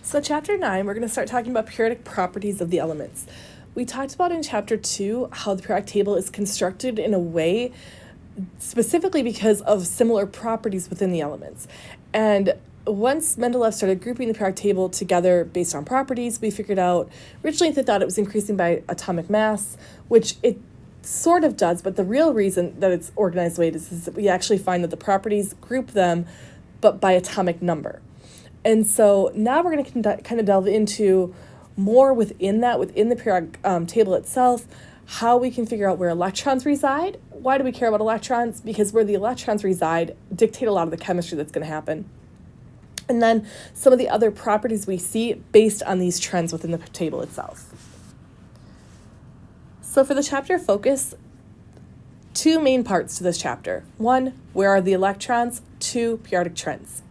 So chapter 9, we're going to start talking about periodic properties of the elements. We talked about in chapter 2 how the periodic table is constructed in a way specifically because of similar properties within the elements. And once Mendeleev started grouping the periodic table together based on properties, we figured out, originally they thought it was increasing by atomic mass, which it sort of does, but the real reason that it's organized the way it is that we actually find that the properties group them, but by atomic number. And so now we're going to kind of delve into more within the periodic table itself, how we can figure out where electrons reside. Why do we care about electrons? Because where the electrons reside dictate a lot of the chemistry that's going to happen. And then some of the other properties we see based on these trends within the table itself. So for the chapter focus, two main parts to this chapter. One, where are the electrons? Two, periodic trends.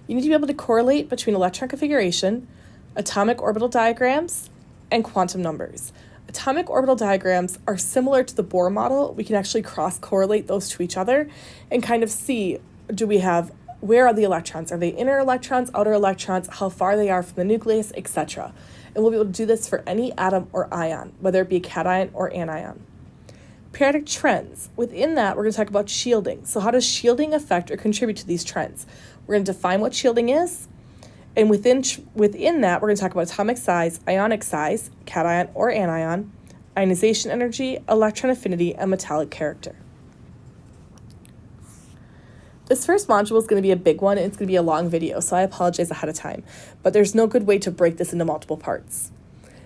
You need to be able to correlate between electron configuration, atomic orbital diagrams, and quantum numbers. Atomic orbital diagrams are similar to the Bohr model. We can actually cross-correlate those to each other and kind of see, where are the electrons? Are they inner electrons, outer electrons, how far they are from the nucleus, etc. And we'll be able to do this for any atom or ion, whether it be a cation or anion. Periodic trends. Within that, we're going to talk about shielding. So how does shielding affect or contribute to these trends? We're going to define what shielding is, and within that, we're going to talk about atomic size, ionic size, cation or anion, ionization energy, electron affinity, and metallic character. This first module is going to be a big one, and it's going to be a long video, so I apologize ahead of time, but there's no good way to break this into multiple parts.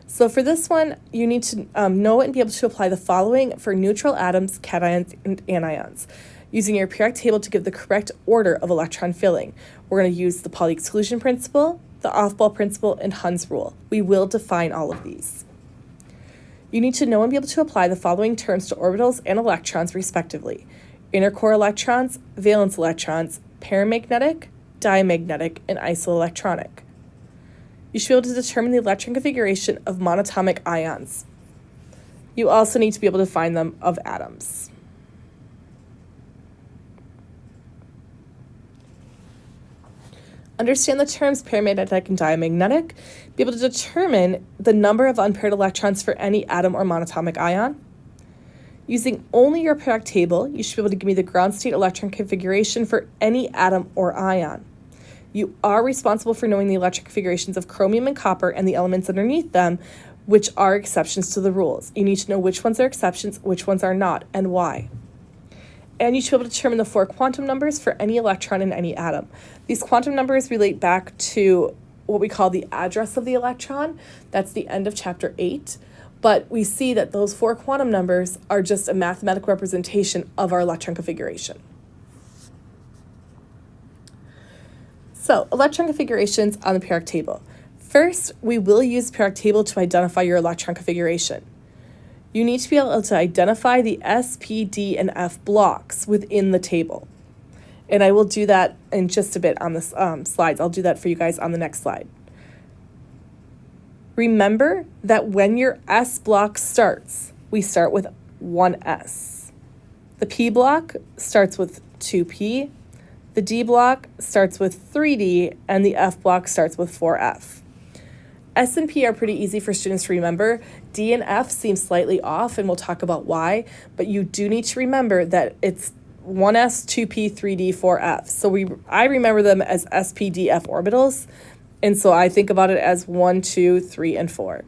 So for this one, you need to know and be able to apply the following for neutral atoms, cations, and anions, using your periodic table to give the correct order of electron filling. We're going to use the Pauli exclusion principle, the Aufbau principle, and Hund's rule. We will define all of these. You need to know and be able to apply the following terms to orbitals and electrons respectively: inner core electrons, valence electrons, paramagnetic, diamagnetic, and isoelectronic. You should be able to determine the electron configuration of monatomic ions. You also need to be able to find them of atoms. Understand the terms paramagnetic and diamagnetic. Be able to determine the number of unpaired electrons for any atom or monatomic ion. Using only your periodic table, you should be able to give me the ground state electron configuration for any atom or ion. You are responsible for knowing the electron configurations of chromium and copper and the elements underneath them, which are exceptions to the rules. You need to know which ones are exceptions, which ones are not, and why. And you should be able to determine the 4 quantum numbers for any electron in any atom. These quantum numbers relate back to what we call the address of the electron. That's the end of chapter 8. But we see that those 4 quantum numbers are just a mathematical representation of our electron configuration. So, electron configurations on the periodic table. First, we will use the periodic table to identify your electron configuration. You need to be able to identify the S, P, D, and F blocks within the table. And I will do that in just a bit on the slides. I'll do that for you guys on the next slide. Remember that when your S block starts, we start with 1S. The P block starts with 2P. The D block starts with 3D, and the F block starts with 4F. S and P are pretty easy for students to remember. D and F seem slightly off, and we'll talk about why, but you do need to remember that it's 1S, 2P, 3D, 4F. So I remember them as SPDF orbitals, and so I think about it as 1, 2, 3, and 4.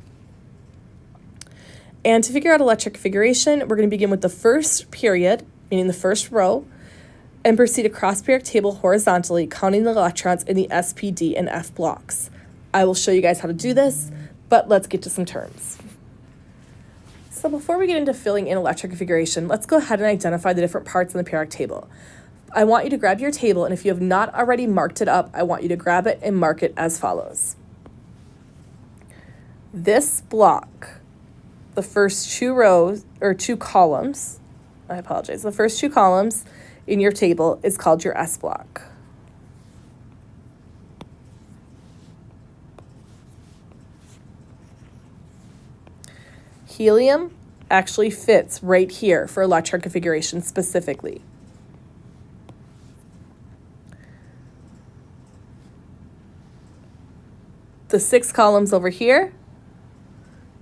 And to figure out electron configuration, we're going to begin with the first period, meaning the first row, and proceed across periodic table horizontally, counting the electrons in the S, P, D, and F blocks. I will show you guys how to do this, but let's get to some terms. So before we get into filling in electron configuration, let's go ahead and identify the different parts in the periodic table. I want you to grab your table, and if you have not already marked it up, I want you to grab it and mark it as follows. This block, the first 2 rows, or 2 columns, the first 2 columns in your table is called your S block. Helium actually fits right here for electron configuration specifically. the 6 columns over here,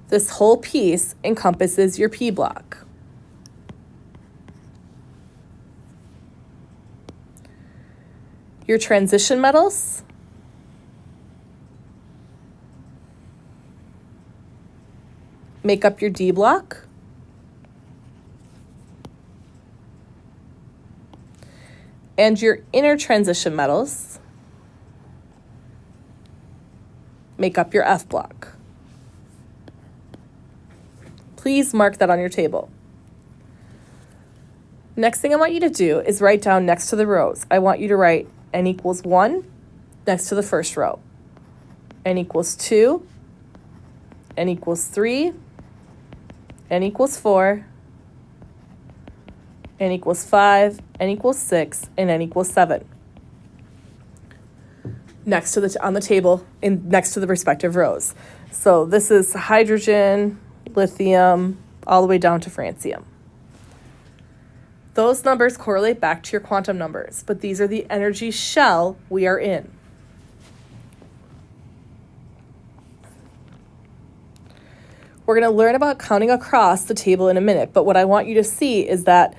this whole piece encompasses your P block. Your transition metals make up your D block. And your inner transition metals make up your F block. Please mark that on your table. Next thing I want you to do is write down next to the rows. I want you to write n equals 1 next to the first row, n equals 2, n equals 3, n equals 4, n equals 5, n equals 6, and n equals 7. Next to on the table, next to the respective rows. So this is hydrogen, lithium, all the way down to francium. Those numbers correlate back to your quantum numbers, but these are the energy shell we are in. We're going to learn about counting across the table in a minute, but what I want you to see is that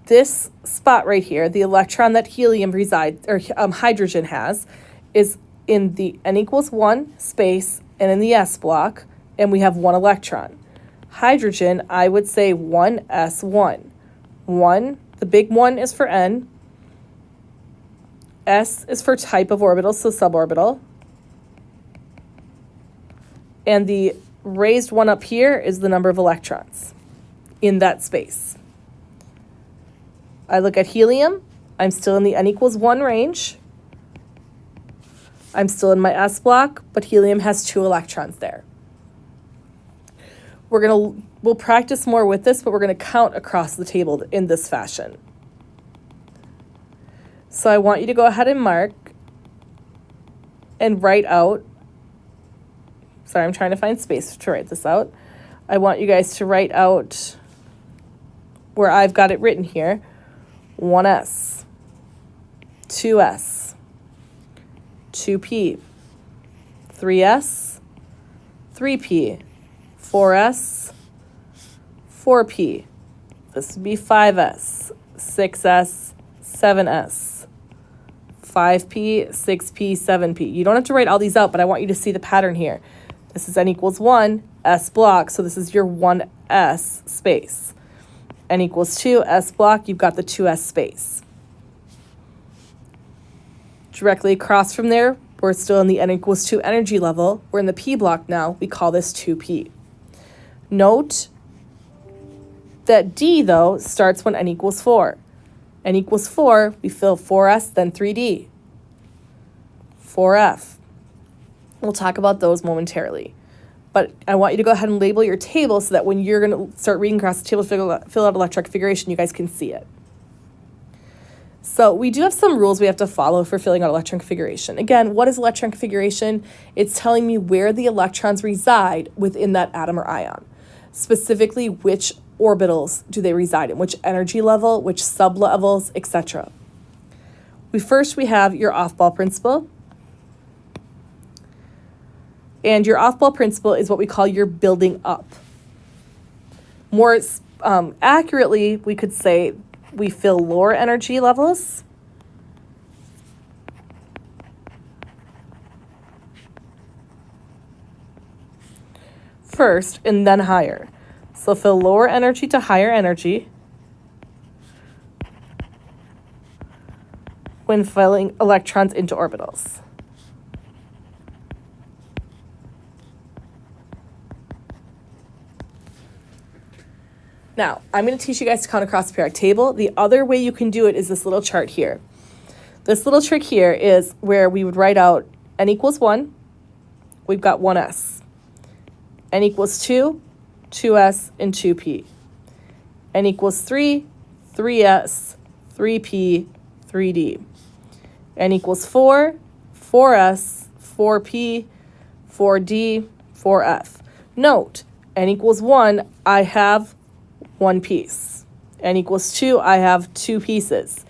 this spot right here, the electron that helium resides, or hydrogen has, is in the n equals 1 space and in the s block, and we have 1 electron. Hydrogen, I would say 1s1. 1, the big 1 is for n. S is for type of orbital, so suborbital. And the raised 1 up here is the number of electrons in that space. I look at helium, I'm still in the n equals 1 range. I'm still in my s block, but helium has 2 electrons there. We'll practice more with this, but we're going to count across the table in this fashion. So I want you to go ahead and mark and write out. Sorry, I'm trying to find space to write this out. I want you guys to write out where I've got it written here. 1s, 2s, 2p, 3s, 3p, 4s, 4p. This would be 5s, 6s, 7s, 5p, 6p, 7p. You don't have to write all these out, but I want you to see the pattern here. This is n equals 1, s block, so this is your 1s space. N equals 2, S block, you've got the 2S space. Directly across from there, we're still in the N equals 2 energy level. We're in the P block now. We call this 2P. Note that D, though, starts when N equals 4. N equals 4, we fill 4S, then 3D. 4F. We'll talk about those momentarily. But I want you to go ahead and label your table so that when you're going to start reading across the table to fill out electron configuration, you guys can see it. So we do have some rules we have to follow for filling out electron configuration. Again, what is electron configuration? It's telling me where the electrons reside within that atom or ion. Specifically, which orbitals do they reside in, which energy level, which sublevels, etc. We have your off-ball principle. And your off-ball principle is what we call your building up. More accurately, we could say we fill lower energy levels first and then higher. So fill lower energy to higher energy when filling electrons into orbitals. Now, I'm going to teach you guys to count across the periodic table. The other way you can do it is this little chart here. This little trick here is where we would write out n equals 1, we've got 1s. N equals 2, 2s, and 2p. N equals 3, 3s, 3p, 3d. N equals 4, 4s, 4p, 4d, 4f. Note, n equals 1, I have 1 piece. N equals 2, I have 2 pieces.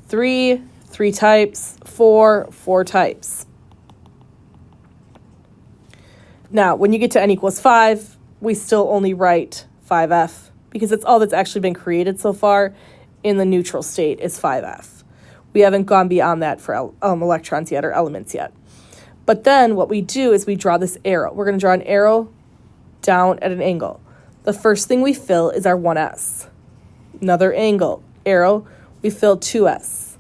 3, 3 types. 4, 4 types. Now, when you get to n equals 5, we still only write 5f because it's all that's actually been created so far in the neutral state is 5f. We haven't gone beyond that for electrons yet or elements yet. But then what we do is we draw this arrow. We're going to draw an arrow down at an angle. The first thing we fill is our 1s. Another angle, arrow, we fill 2s.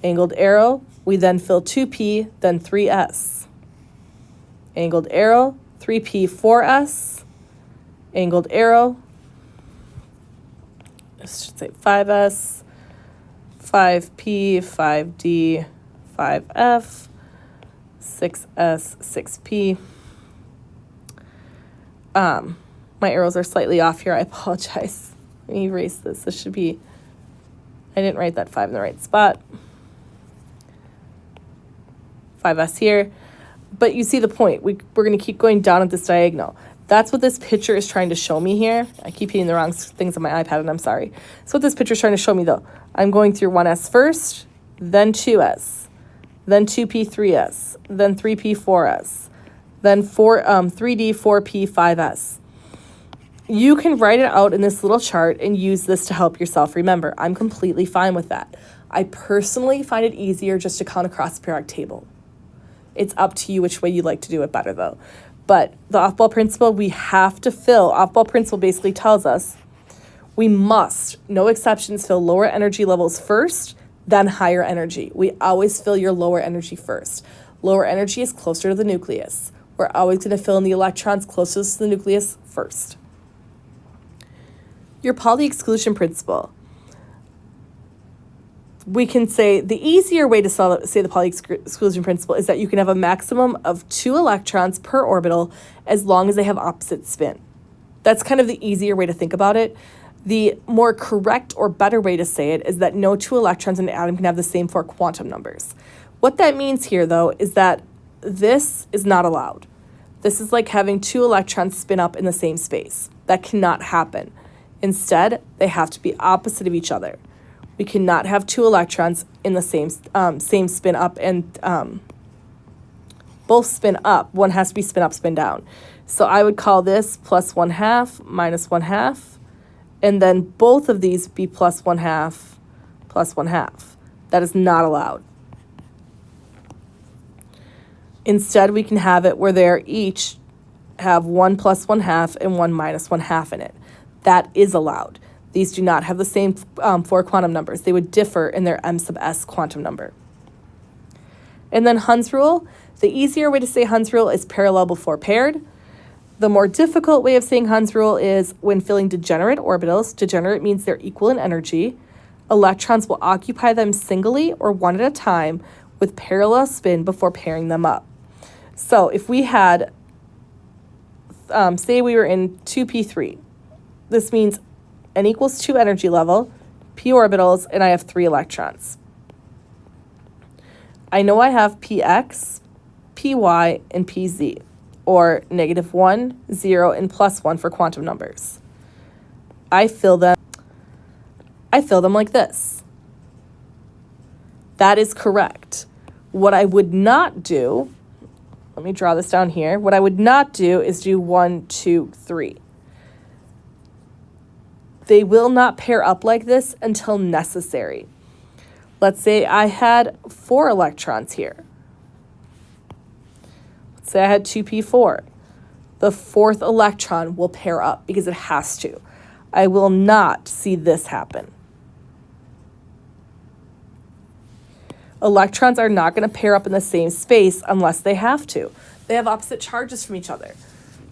Angled arrow, we then fill 2p, then 3s. Angled arrow, 3p, 4s. Angled arrow, I should say 5s, 5p, 5d, 5f, 6s, 6p. My arrows are slightly off here. I apologize. Let me erase this. This should be, I didn't write that 5 in the right spot. 5s here. But you see the point. We're going to keep going down at this diagonal. That's what this picture is trying to show me here. I keep hitting the wrong things on my iPad, and I'm sorry. So what this picture is trying to show me, though, I'm going through 1s first, then 2s, then 2p, 3s, then 3p, 4s, then 3d, 4p, 5s. You can write it out in this little chart and use this to help yourself remember. I'm completely fine with that. I personally find it easier just to count across the periodic table. It's up to you which way you'd like to do it better, though. But the off-ball principle, we have to fill. Off-ball principle basically tells us we must, no exceptions, fill lower energy levels first, then higher energy. We always fill your lower energy first. Lower energy is closer to the nucleus. We're always going to fill in the electrons closest to the nucleus first. Your Pauli exclusion principle. We can say the easier way to say the Pauli exclusion principle is that you can have a maximum of 2 electrons per orbital as long as they have opposite spin. That's kind of the easier way to think about it. The more correct or better way to say it is that no 2 electrons in an atom can have the same 4 quantum numbers. What that means here, though, is that this is not allowed. This is like having 2 electrons spin up in the same space. That cannot happen. Instead, they have to be opposite of each other. We cannot have 2 electrons in the same spin up and both spin up. One has to be spin up, spin down. So I would call this plus 1/2 minus 1/2, and then both of these be plus 1/2 plus 1/2. That is not allowed. Instead, we can have it where they're each have 1 plus 1/2 and 1 minus 1/2 in it. That is allowed. These do not have the same 4 quantum numbers. They would differ in their m sub s quantum number. And then Hund's rule. The easier way to say Hund's rule is parallel before paired. The more difficult way of saying Hund's rule is when filling degenerate orbitals. Degenerate means they're equal in energy. Electrons will occupy them singly or one at a time with parallel spin before pairing them up. So if we had, say we were in 2p3, this means n equals 2 energy level, p orbitals, and I have 3 electrons. I know I have px, py, and pz, or -1, 0, and +1 for quantum numbers. I fill them like this. That is correct. What I would not do, let me draw this down here. What I would not do is do 1, 2, 3. They will not pair up like this until necessary. Let's say I had 4 electrons here. Let's say I had 2p4. The 4th electron will pair up because it has to. I will not see this happen. Electrons are not going to pair up in the same space unless they have to. They have opposite charges from each other.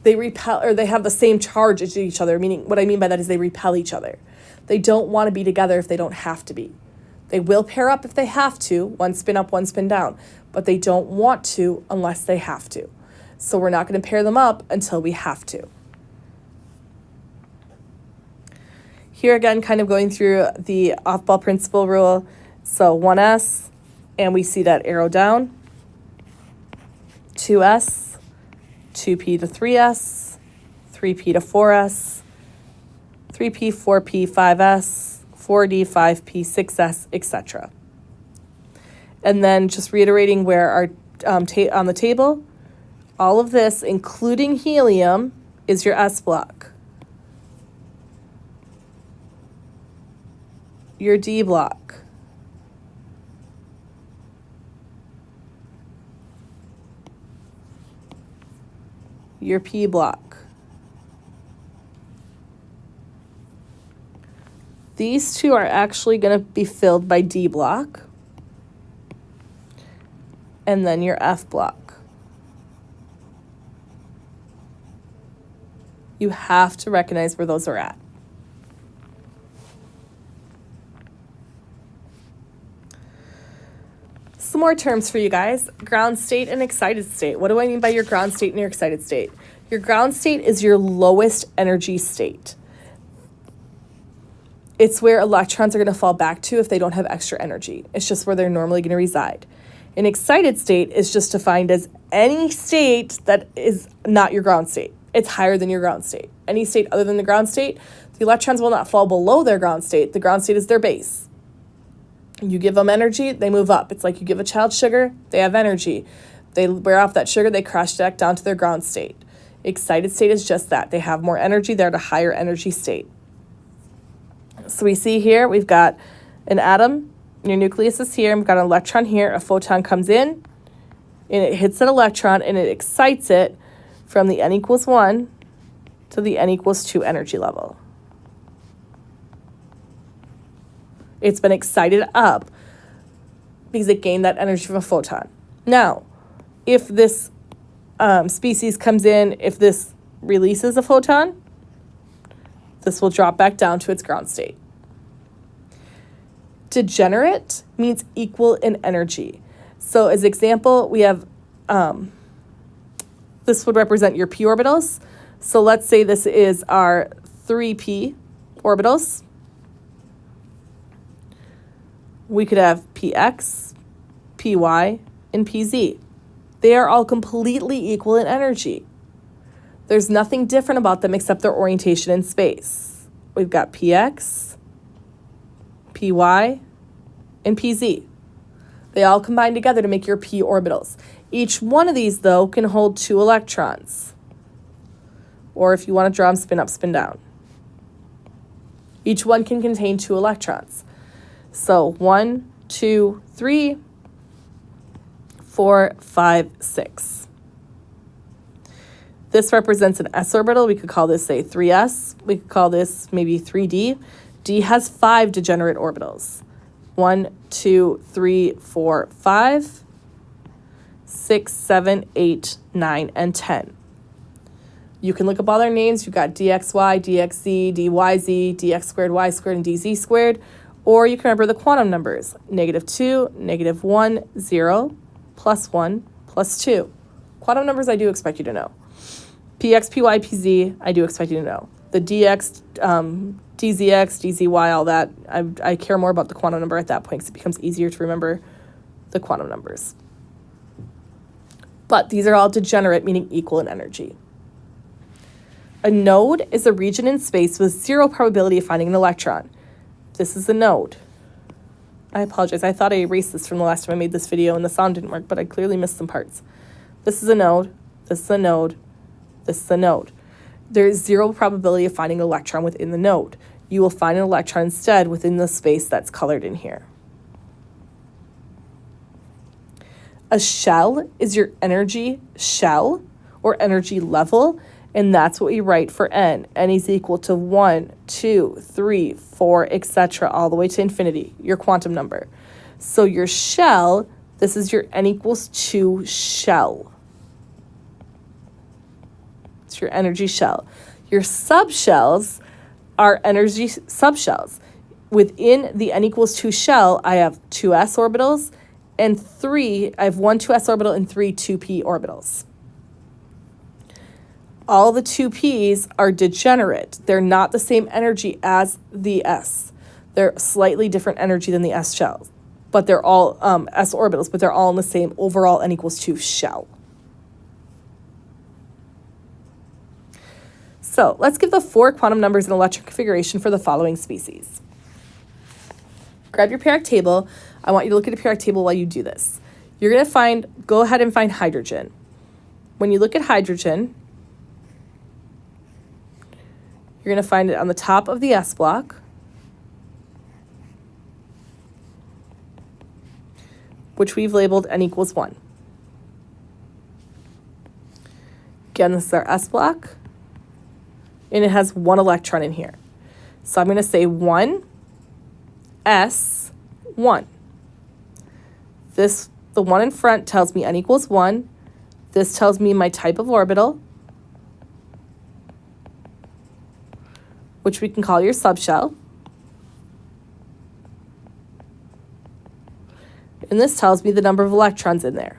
They repel, or they have the same charge as each other, meaning what I mean by that is they repel each other. They don't want to be together if they don't have to be. They will pair up if they have to, one spin up, one spin down, but they don't want to unless they have to. So we're not going to pair them up until we have to. Here again, kind of going through the off-ball principle rule. So 1s, and we see that arrow down. 2s, 2p to 3s, 3p to 4s, 3p, 4p, 5s, 4d, 5p, 6s, etc. And then just reiterating where our on the table, All of this, including helium, is your S block. Your D block. Your P block. These two are actually going to be filled by D block. And then your F block. You have to recognize where those are at. Some more terms for you guys. Ground state and excited state. What do I mean by your ground state and your excited state? Your ground state is your lowest energy state. It's where electrons are going to fall back to if they don't have extra energy. It's just where they're normally going to reside. An excited state is just defined as any state that is not your ground state. It's higher than your ground state. Any state other than the ground state, the electrons will not fall below their ground state. The ground state is their base. You give them energy, they move up. It's like you give a child sugar, they have energy. They wear off that sugar, they crash back down to their ground state. Excited state is just that. They have more energy, they're at a higher energy state. So we see here, we've got an atom, your nucleus is here, and we've got an electron here, a photon comes in, and it hits an electron, and it excites it from the n equals 1 to the n equals 2 energy level. It's been excited up because it gained that energy from a photon. Now, if this species comes in, if this releases a photon, this will drop back down to its ground state. Degenerate means equal in energy. So as example, we have, this would represent your p orbitals. So let's say this is our 3p orbitals. We could have px, py, and pz. They are all completely equal in energy. There's nothing different about them except their orientation in space. We've got px, py, and pz. They all combine together to make your p orbitals. Each one of these, though, can hold 2 electrons. Or if you want to draw them, spin up, spin down. Each one can contain 2 electrons. So 1, 2, 3, 4, 5, 6. This represents an s orbital. We could call this, say, 3s. We could call this maybe 3d. D has 5 degenerate orbitals. 1, 2, 3, 4, 5, 6, 7, 8, 9, and 10. You can look up all their names. You've got dxy, dxz, dyz, dx squared, y squared, and dz squared. Or you can remember the quantum numbers. -2, -1, 0, +1, +2. Quantum numbers I do expect you to know. Px, py, pz, I do expect you to know. The dx, dzx, dzy, all that, I care more about the quantum number at that point because it becomes easier to remember the quantum numbers. But these are all degenerate, meaning equal in energy. A node is a region in space with 0 probability of finding an electron. This is a node. I apologize. I thought I erased this from the last time I made this video and the sound didn't work, but I clearly missed some parts. This is a node. This is a node. This is a node. There is 0 probability of finding an electron within the node. You will find an electron instead within the space that's colored in here. A shell is your energy shell or energy level, and that's what we write for n. N is equal to 1, 2, 3, 4, etc., all the way to infinity, your quantum number. So your shell, this is your n equals 2 shell. It's your energy shell. Your subshells are energy subshells. Within the n equals 2 shell, I have 2 s orbitals and I have 1 2s orbital and 3 2p orbitals. All the 2p's are degenerate. They're not the same energy as the s. They're slightly different energy than the s shells, but they're all s orbitals, but they're all in the same overall n equals 2 shell. So let's give the 4 quantum numbers in electron configuration for the following species. Grab your periodic table. I want you to look at a periodic table while you do this. You're going to go ahead and find hydrogen. when you look at hydrogen, you're going to find it on the top of the S block, which we've labeled n equals 1. Again, this is our S block, and it has 1 electron in here. So I'm going to say 1, S, 1. The 1 in front tells me n equals 1. This tells me my type of orbital, which we can call your subshell. And this tells me the number of electrons in there.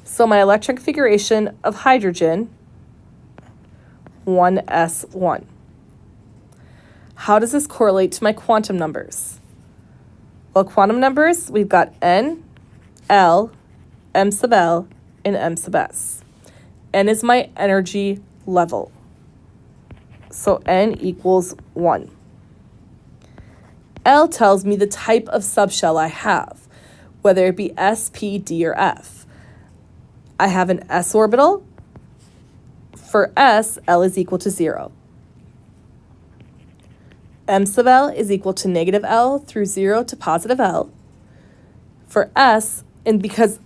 So my electron configuration of hydrogen, 1s1. How does this correlate to my quantum numbers? Well, quantum numbers, we've got n, l, m sub l, and m sub s. N is my energy level. So n equals 1. L tells me the type of subshell I have, whether it be s, p, d, or f. I have an s orbital. For s, L is equal to 0. M sub L is equal to negative L through 0 to positive L. For S, and because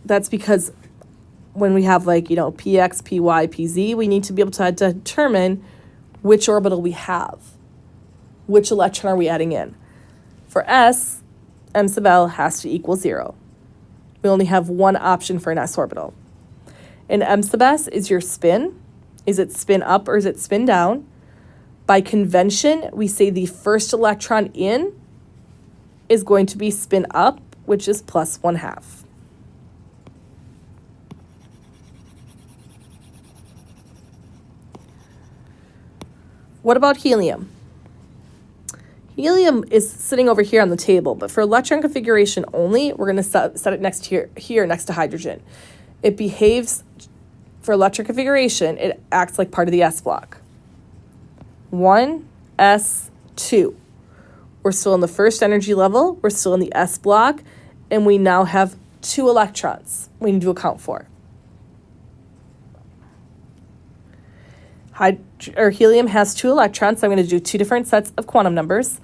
when we have px, py, pz, we need to be able to determine which orbital we have. Which electron are we adding in? For S, M sub L has to equal 0. We only have one option for an s orbital. And M sub s is your spin. Is it spin up or is it spin down? By convention, we say the first electron in is going to be spin up, which is plus 1/2. What about helium? Helium is sitting over here on the table, but for electron configuration only, we're going to set it next here next to hydrogen. It behaves, for electron configuration, it acts like part of the S block. 1, S, 2. We're still in the first energy level, we're still in the S block, and we now have 2 electrons we need to account for. Helium has 2 electrons, so I'm going to do 2 different sets of quantum numbers.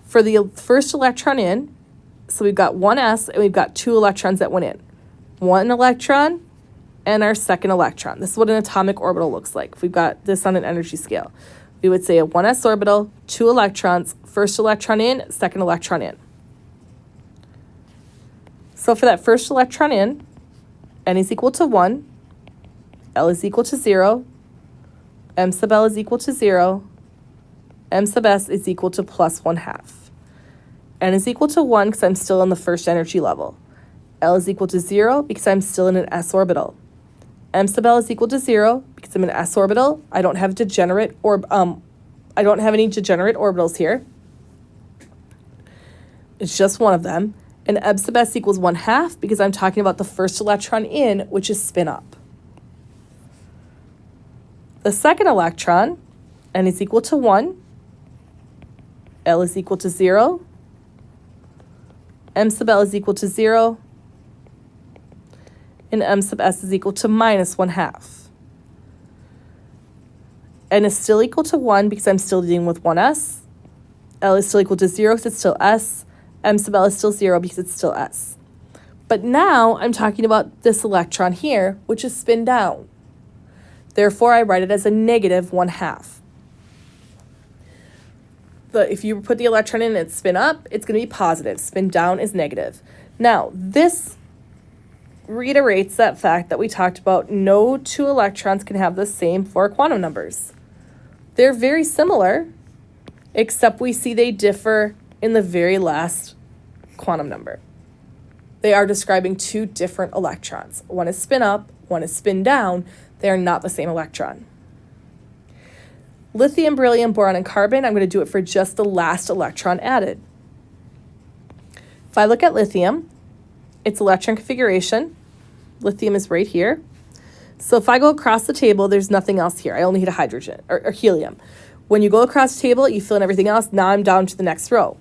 For the first electron in, so we've got 1s and we've got 2 electrons that went in. 1 electron and our second electron. This is what an atomic orbital looks like. If we've got this on an energy scale, we would say a 1s orbital, 2 electrons, first electron in, second electron in. So for that first electron in, n is equal to 1, L is equal to 0, M sub L is equal to 0, M sub S is equal to plus 1/2. N is equal to 1 because I'm still in the first energy level. L is equal to 0 because I'm still in an s orbital. M sub L is equal to 0 because I'm in an s orbital. I don't have any degenerate orbitals here. It's just one of them. And M sub S equals 1/2 because I'm talking about the first electron in, which is spin up. The second electron, N is equal to 1, L is equal to 0, M sub L is equal to 0, and M sub S is equal to minus 1/2. N is still equal to 1 because I'm still dealing with 1s. L is still equal to 0 because it's still s. M sub L is still 0 because it's still s. But now I'm talking about this electron here, which is spin down. Therefore, I write it as a negative 1/2. If you put the electron in and it's spin up, it's going to be positive. Spin down is negative. Now, this reiterates that fact that we talked about. No 2 electrons can have the same 4 quantum numbers. They're very similar, except we see they differ in the very last quantum number. They are describing 2 different electrons. One is spin up, one is spin down. They are not the same electron. Lithium, beryllium, boron, and carbon, I'm going to do it for just the last electron added. If I look at lithium, its electron configuration, lithium is right here. So if I go across the table, there's nothing else here. I only hit a hydrogen or helium. When you go across the table, you fill in everything else. Now I'm down to the next row.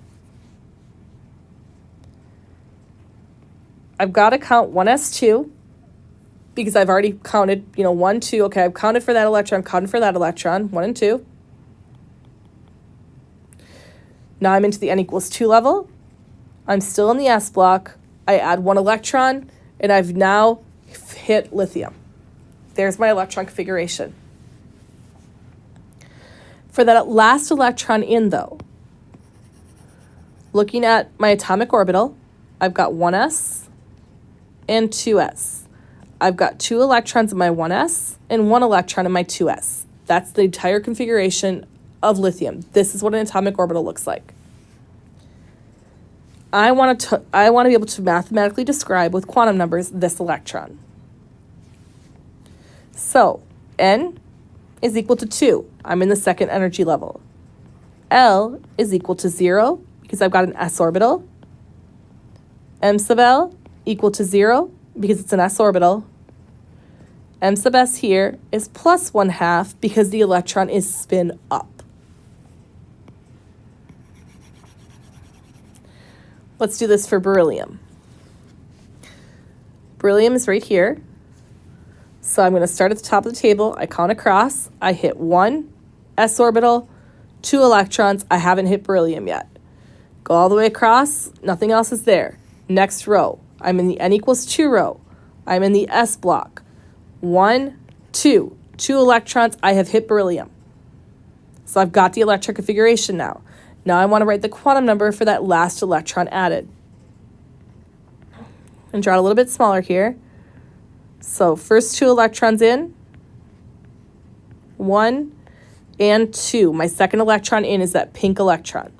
I've got to count 1s2, because I've already counted, 1, 2. Okay, I've counted for that electron, 1 and 2. Now I'm into the n equals 2 level. I'm still in the s block. I add 1 electron, and I've now hit lithium. There's my electron configuration. For that last electron in, though, looking at my atomic orbital, I've got 1s and 2s. I've got 2 electrons in my 1s and 1 electron in my 2s. That's the entire configuration of lithium. This is what an atomic orbital looks like. I want to be able to mathematically describe with quantum numbers this electron. So n is equal to 2. I'm in the second energy level. L is equal to 0 because I've got an s orbital. M sub L equal to 0 because it's an s orbital. M sub s here is plus 1/2 because the electron is spin up. Let's do this for beryllium. Beryllium is right here. So I'm going to start at the top of the table. I count across. I hit 1 s orbital, 2 electrons. I haven't hit beryllium yet. Go all the way across. Nothing else is there. Next row. I'm in the n equals 2 row. I'm in the s block. 1, 2. 2 electrons. I have hit beryllium. So I've got the electron configuration now. Now I want to write the quantum number for that last electron added. And draw it a little bit smaller here. So first 2 electrons in, 1 and 2. My second electron in is that pink electron.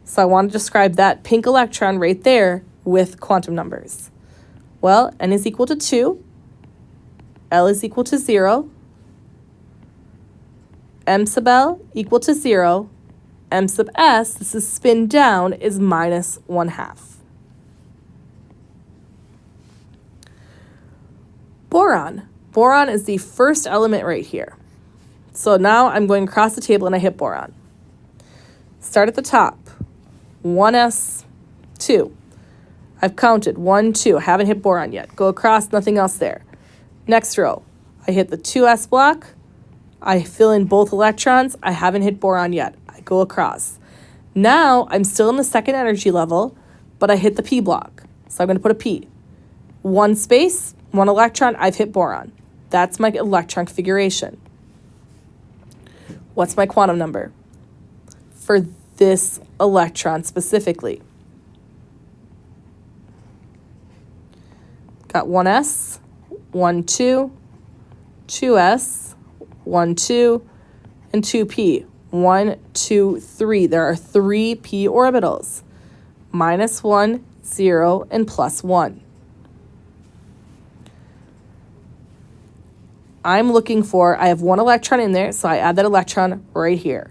So I want to describe that pink electron right there with quantum numbers. Well, n is equal to 2, L is equal to 0, M sub L equal to 0, M sub s, this is spin down, is minus 1/2. Boron. Boron is the first element right here. So now I'm going across the table and I hit boron. Start at the top. 1s, 2. I've counted 1, 2. I haven't hit boron yet. Go across, nothing else there. Next row. I hit the 2s block. I fill in both electrons. I haven't hit boron yet. I go across. Now I'm still in the second energy level, but I hit the p block. So I'm going to put a p. 1 space, 1 electron, I've hit boron. That's my electron configuration. What's my quantum number for this electron specifically? Got 1s, 1, 2, 2s, 1, 2, and 2p. 1, 2, 3. There are 3 p orbitals. Minus 1, 0, and plus 1. I'm looking for, I have 1 electron in there, so I add that electron right here.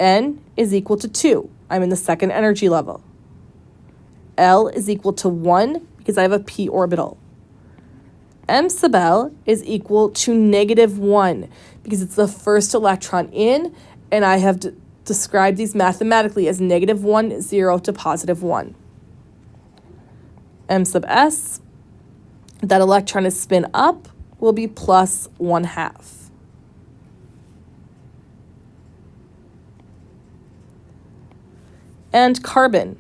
N is equal to 2. I'm in the second energy level. L is equal to 1 because I have a p orbital. M sub L is equal to negative 1 because it's the first electron in, and I have described these mathematically as negative 1, 0 to positive 1. M sub S, that electron is spin up, will be plus 1/2. And carbon.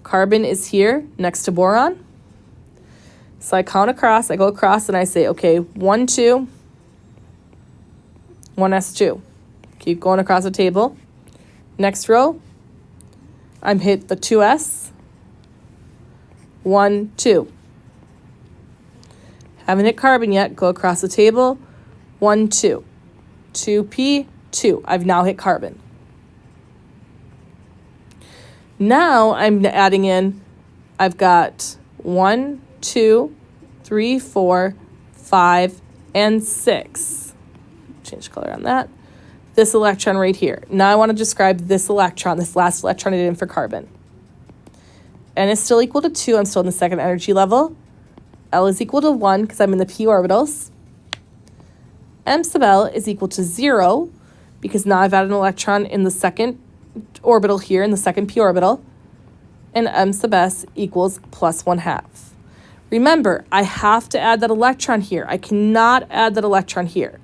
Carbon is here next to boron. So I count across, I go across, and I say, okay, 1, 2, 1s2. Keep going across the table. Next row, I'm hit the 2s, 1, 2. Haven't hit carbon yet, go across the table, 1, 2. 2p, 2. I've now hit carbon. Now I'm adding in, I've got 1, 2, 3, 4, 5, and 6. Change color on that. This electron right here. Now I want to describe this electron, this last electron I did in for carbon. N is still equal to 2. I'm still in the second energy level. L is equal to 1 because I'm in the p orbitals. M sub L is equal to 0 because now I've added an electron in the second orbital here, in the second p orbital. And M sub S equals plus 1/2. Remember, I have to add that electron here. I cannot add that electron here.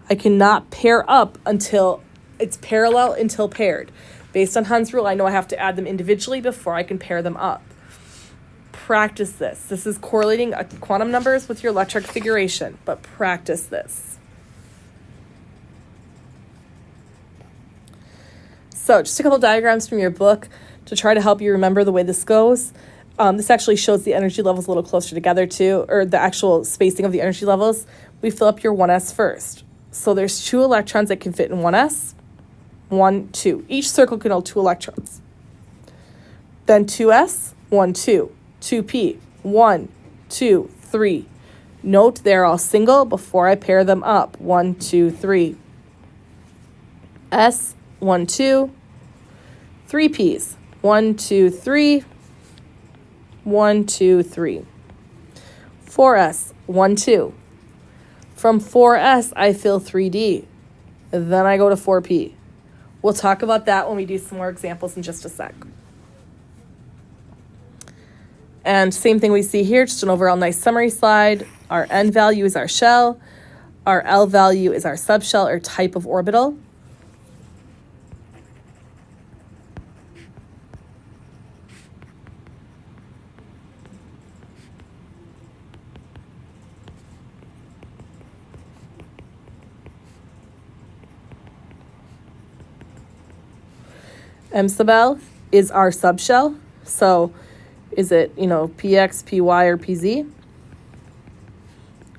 I cannot pair up until it's parallel until paired. Based on Hund's rule, I know I have to add them individually before I can pair them up. Practice this. This is correlating quantum numbers with your electron configuration, but practice this. So just a couple diagrams from your book to try to help you remember the way this goes. This actually shows the energy levels a little closer together too, or the actual spacing of the energy levels. We fill up your 1s first. So there's 2 electrons that can fit in 1s. 1, 2. Each circle can hold 2 electrons. Then 2s, 1, 2. 2p, 1, 2, 3. Note they're all single before I pair them up. 1, 2, 3. S, 1, 2. 3p's. 1, 2, 3. 1, 2, 3. 4s, 1, 2. From 4s, I fill 3d. Then I go to 4p. We'll talk about that when we do some more examples in just a sec. And same thing we see here, just an overall nice summary slide. Our N value is our shell. Our L value is our subshell or type of orbital. M sub L is our subshell. So is it, px, py, or pz?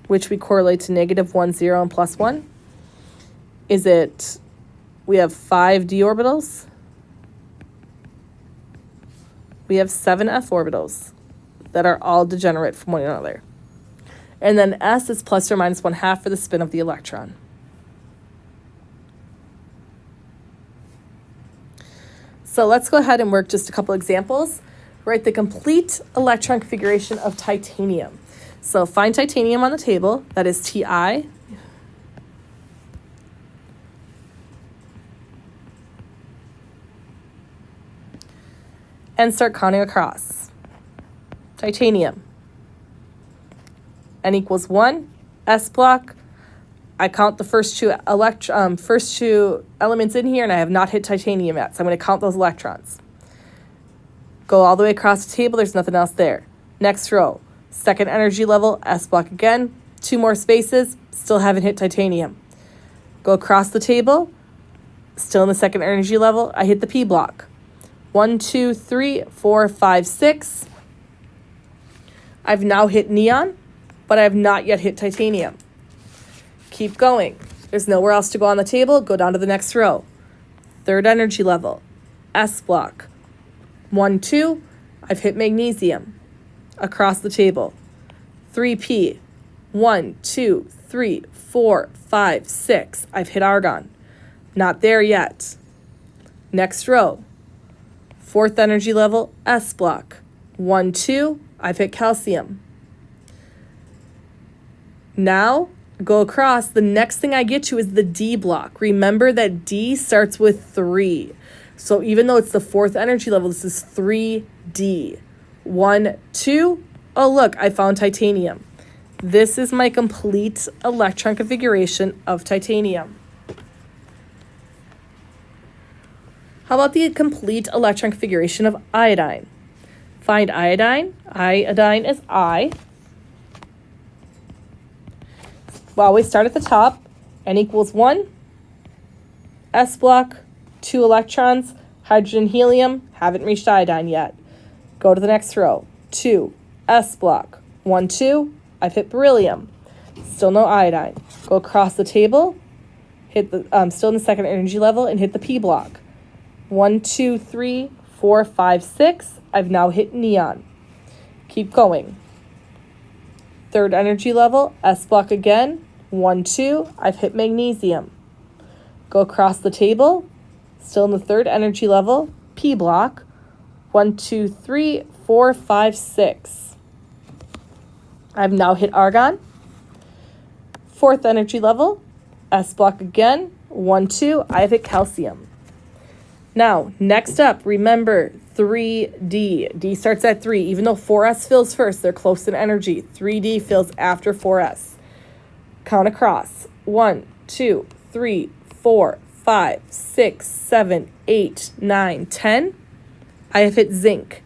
Which we correlate to negative 1, 0, and plus 1. Is it, we have 5 d orbitals. We have 7 f orbitals that are all degenerate from one another. And then s is plus or minus 1/2 for the spin of the electron. So let's go ahead and work just a couple examples. Write the complete electron configuration of titanium. So find titanium on the table, that is Ti. And start counting across. Titanium. N equals 1, S block. I count the first two elements in here, and I have not hit titanium yet, so I'm going to count those electrons. Go all the way across the table, there's nothing else there. Next row, second energy level, S block again, 2 more spaces, still haven't hit titanium. Go across the table, still in the second energy level, I hit the P block. 1, 2, 3, 4, 5, 6. I've now hit neon, but I have not yet hit titanium. Keep going. There's nowhere else to go on the table. Go down to the next row. Third energy level. S block. 1, 2. I've hit magnesium. Across the table. 3p. 1, 2, 3, 4, 5, 6. I've hit argon. Not there yet. Next row. Fourth energy level. S block. 1, 2. I've hit calcium. Now, go across. The next thing I get to is the D block. Remember that D starts with 3. So even though it's the fourth energy level, this is 3D. 1, 2. Oh, look, I found titanium. This is my complete electron configuration of titanium. How about the complete electron configuration of iodine? Find iodine. Iodine is I. Well, we start at the top. N equals 1. S block, 2 electrons. Hydrogen, helium. Haven't reached iodine yet. Go to the next row. 2. S block. 1, 2. I've hit beryllium. Still no iodine. Go across the table. Hit the still in the second energy level and hit the P block. 1, 2, 3, 4, 5, 6. I've now hit neon. Keep going. Third energy level. S block again. 1, 2. I've hit magnesium. Go across the table. Still in the third energy level. P block. 1, 2, 3, 4, 5, 6. I've now hit argon. Fourth energy level. S block again. 1, 2. I've hit calcium. Now, next up, remember 3D. D starts at 3. Even though 4s fills first, they're close in energy. 3D fills after 4s. Count across. 1, 2, 3, 4, 5, 6, 7, 8, 9, 10. I have hit zinc.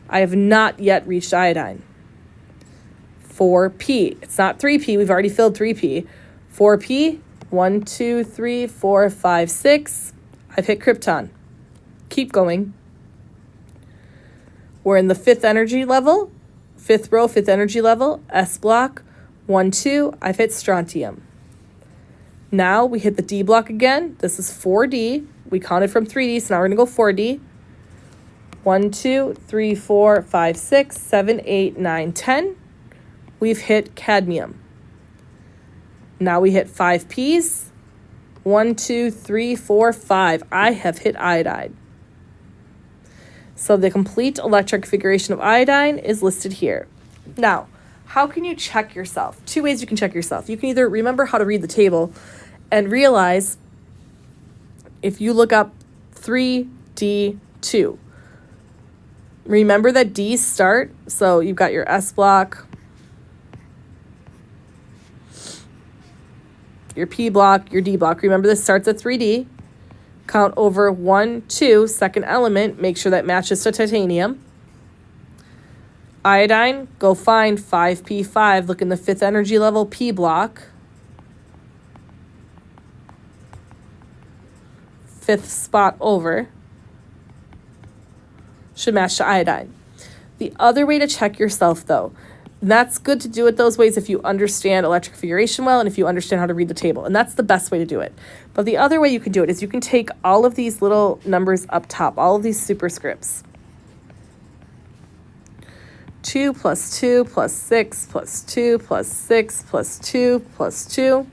I have not yet reached iodine. 4p. It's not 3p. We've already filled 3p. 4p. 1, 2, 3, 4, 5, 6. I've hit krypton. Keep going. We're in the 5th energy level. 5th row, 5th energy level. S block. 1, 2. I've hit strontium. Now we hit the D block again. This is 4D. We counted from 3D, so now we're going to go 4D. 1, 2, 3, 4, 5, 6, 7, 8, 9, 10. We've hit cadmium. Now we hit 5 Ps. 1, 2, 3, 4, 5. I have hit iodine. So the complete electron configuration of iodine is listed here. Now, how can you check yourself? 2 ways you can check yourself. You can either remember how to read the table and realize if you look up 3D2, remember that D's start. So you've got your S block, your P block, your D block. Remember this starts at 3D. Count over 1, 2, second element. Make sure that matches to titanium. Iodine, go find 5p5. Look in the 5th energy level P block. 5th spot over. Should match to iodine. The other way to check yourself, though, and that's good to do it those ways if you understand electron configuration well and if you understand how to read the table. And that's the best way to do it. But the other way you can do it is you can take all of these little numbers up top, all of these superscripts. 2 plus 2 plus 6 plus 2 plus 6 plus 2 plus 2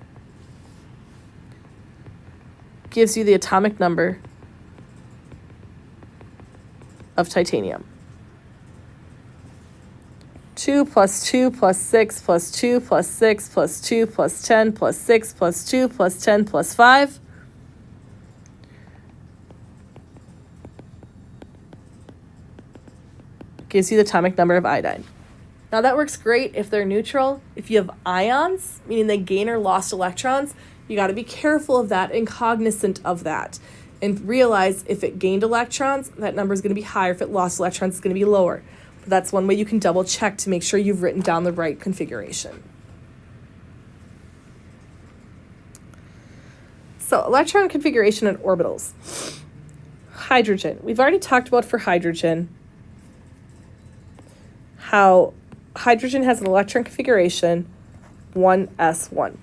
gives you the atomic number of titanium. 2 plus 2 plus 6 plus 2 plus 6 plus 2 plus 10 plus 6 plus 2 plus 10 plus 5 gives you the atomic number of iodine. Now that works great if they're neutral. If you have ions, meaning they gain or lost electrons, you got to be careful of that and cognizant of that. And realize if it gained electrons, that number is going to be higher. If it lost electrons, it's going to be lower. But that's one way you can double check to make sure you've written down the right configuration. So electron configuration and orbitals. Hydrogen. We've already talked about for hydrogen how hydrogen has an electron configuration 1s1.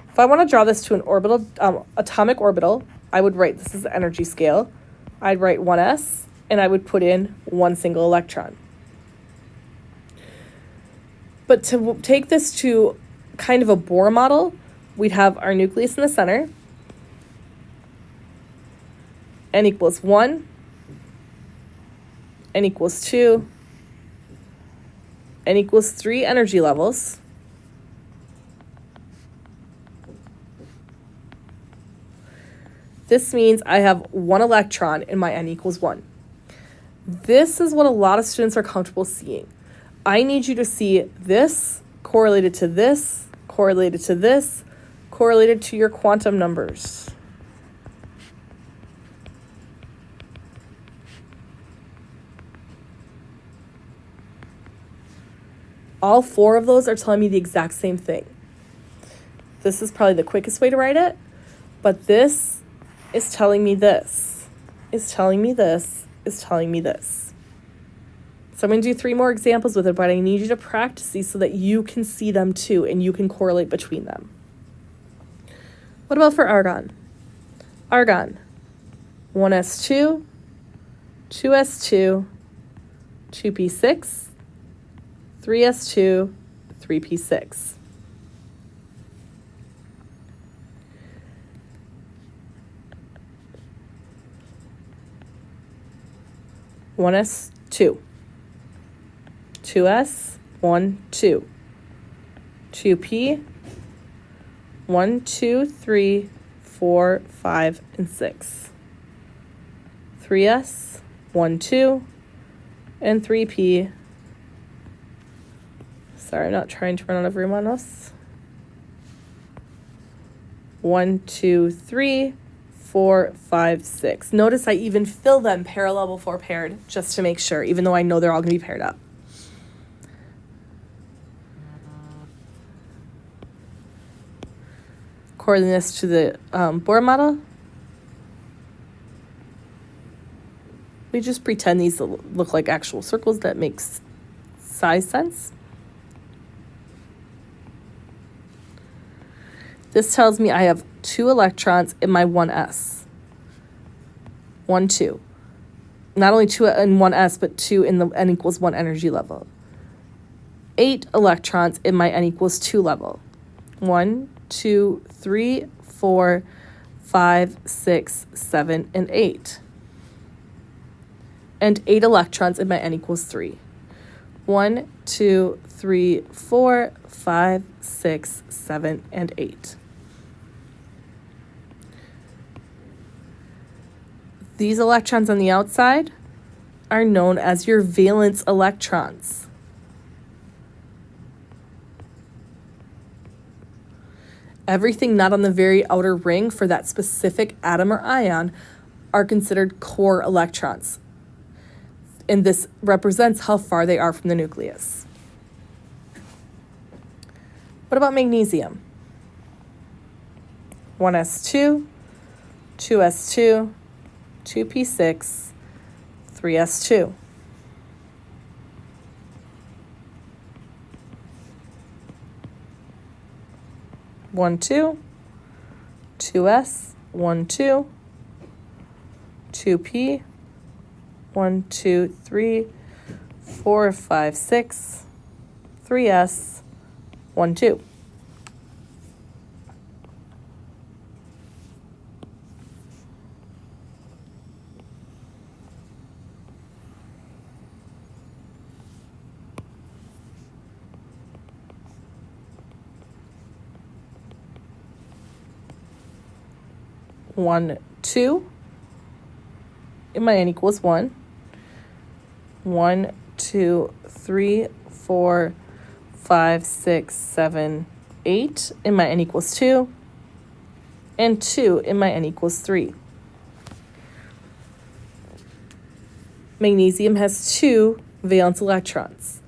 If I want to draw this to an orbital, atomic orbital, I would write, this is the energy scale, I'd write 1s, and I would put in 1 single electron. But to take this to kind of a Bohr model, we'd have our nucleus in the center, n equals 1, n equals 2, n equals 3 energy levels. This means I have 1 electron in my n equals 1. This is what a lot of students are comfortable seeing. I need you to see this correlated to this, correlated to this, correlated to your quantum numbers. All 4 of those are telling me the exact same thing. This is probably the quickest way to write it, but this is telling me this, is telling me this, is telling me this. So I'm going to do 3 more examples with it, but I need you to practice these so that you can see them too and you can correlate between them. What about for argon? Argon, 1s2, 2s2, 2p6, 3s2, 3p6. One S, 2. 2s, 1, 2. 2p, 1, 2, 3, 4, 5, and 6. 3s, 1, 2, and 3p. Sorry, I'm not trying to run out of room on us. 1, 2, 3, 4, 5, 6. Notice I even fill them parallel before paired just to make sure, even though I know they're all going to be paired up. According this to the Bohr model, we just pretend these look like actual circles. That makes size sense. This tells me I have 2 electrons in my 1s. 1, 2. Not only 2 in 1s, but 2 in the n equals 1 energy level. 8 electrons in my n equals 2 level. 1, 2, 3, 4, 5, 6, 7, and 8. And 8 electrons in my n equals 3. 1, 2, 3, 4, 5, 6, 7, and 8. These electrons on the outside are known as your valence electrons. Everything not on the very outer ring for that specific atom or ion are considered core electrons. And this represents how far they are from the nucleus. What about magnesium? 1s2, 2s2, 2p6, 3s2. One, 2, 2s, 1, 2, 2p, 1, 2, 3, 4, 5, 6, 3s, 1, 2. One, 2, and my n equals 1. 1, 2, 3, 4, 5, 6, 7, 8, and my n equals 2. And 2, and my n equals 3. Magnesium has 2 valence electrons.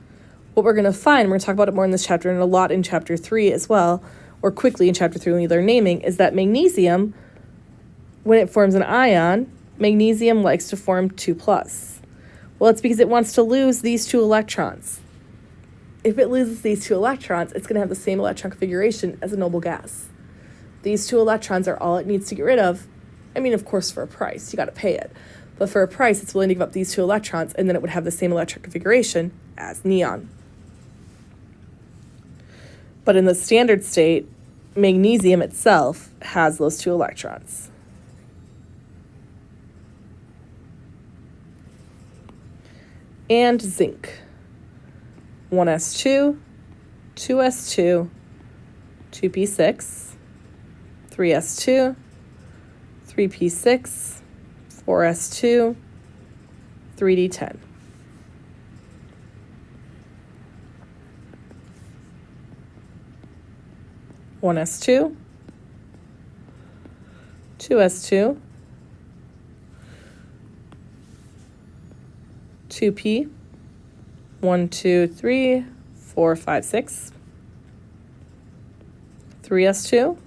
What we're going to find, we're going to talk about it more in this chapter and a lot in chapter 3 as well, or quickly in chapter 3 when we learn naming, is that magnesium, when it forms an ion, magnesium likes to form 2+. Well, it's because it wants to lose these 2 electrons. If it loses these 2 electrons, it's going to have the same electron configuration as a noble gas. These 2 electrons are all it needs to get rid of. I mean, of course, for a price, you got to pay it. But for a price, it's willing to give up these 2 electrons, and then it would have the same electron configuration as neon. But in the standard state, magnesium itself has those 2 electrons. And zinc. 1s2, 2s2, 2p6, 3s2, 3p6, 4s2, 3d10. One s2, 2s2, 2p, 1, 2, 3, 4, 5, 6, 3s2,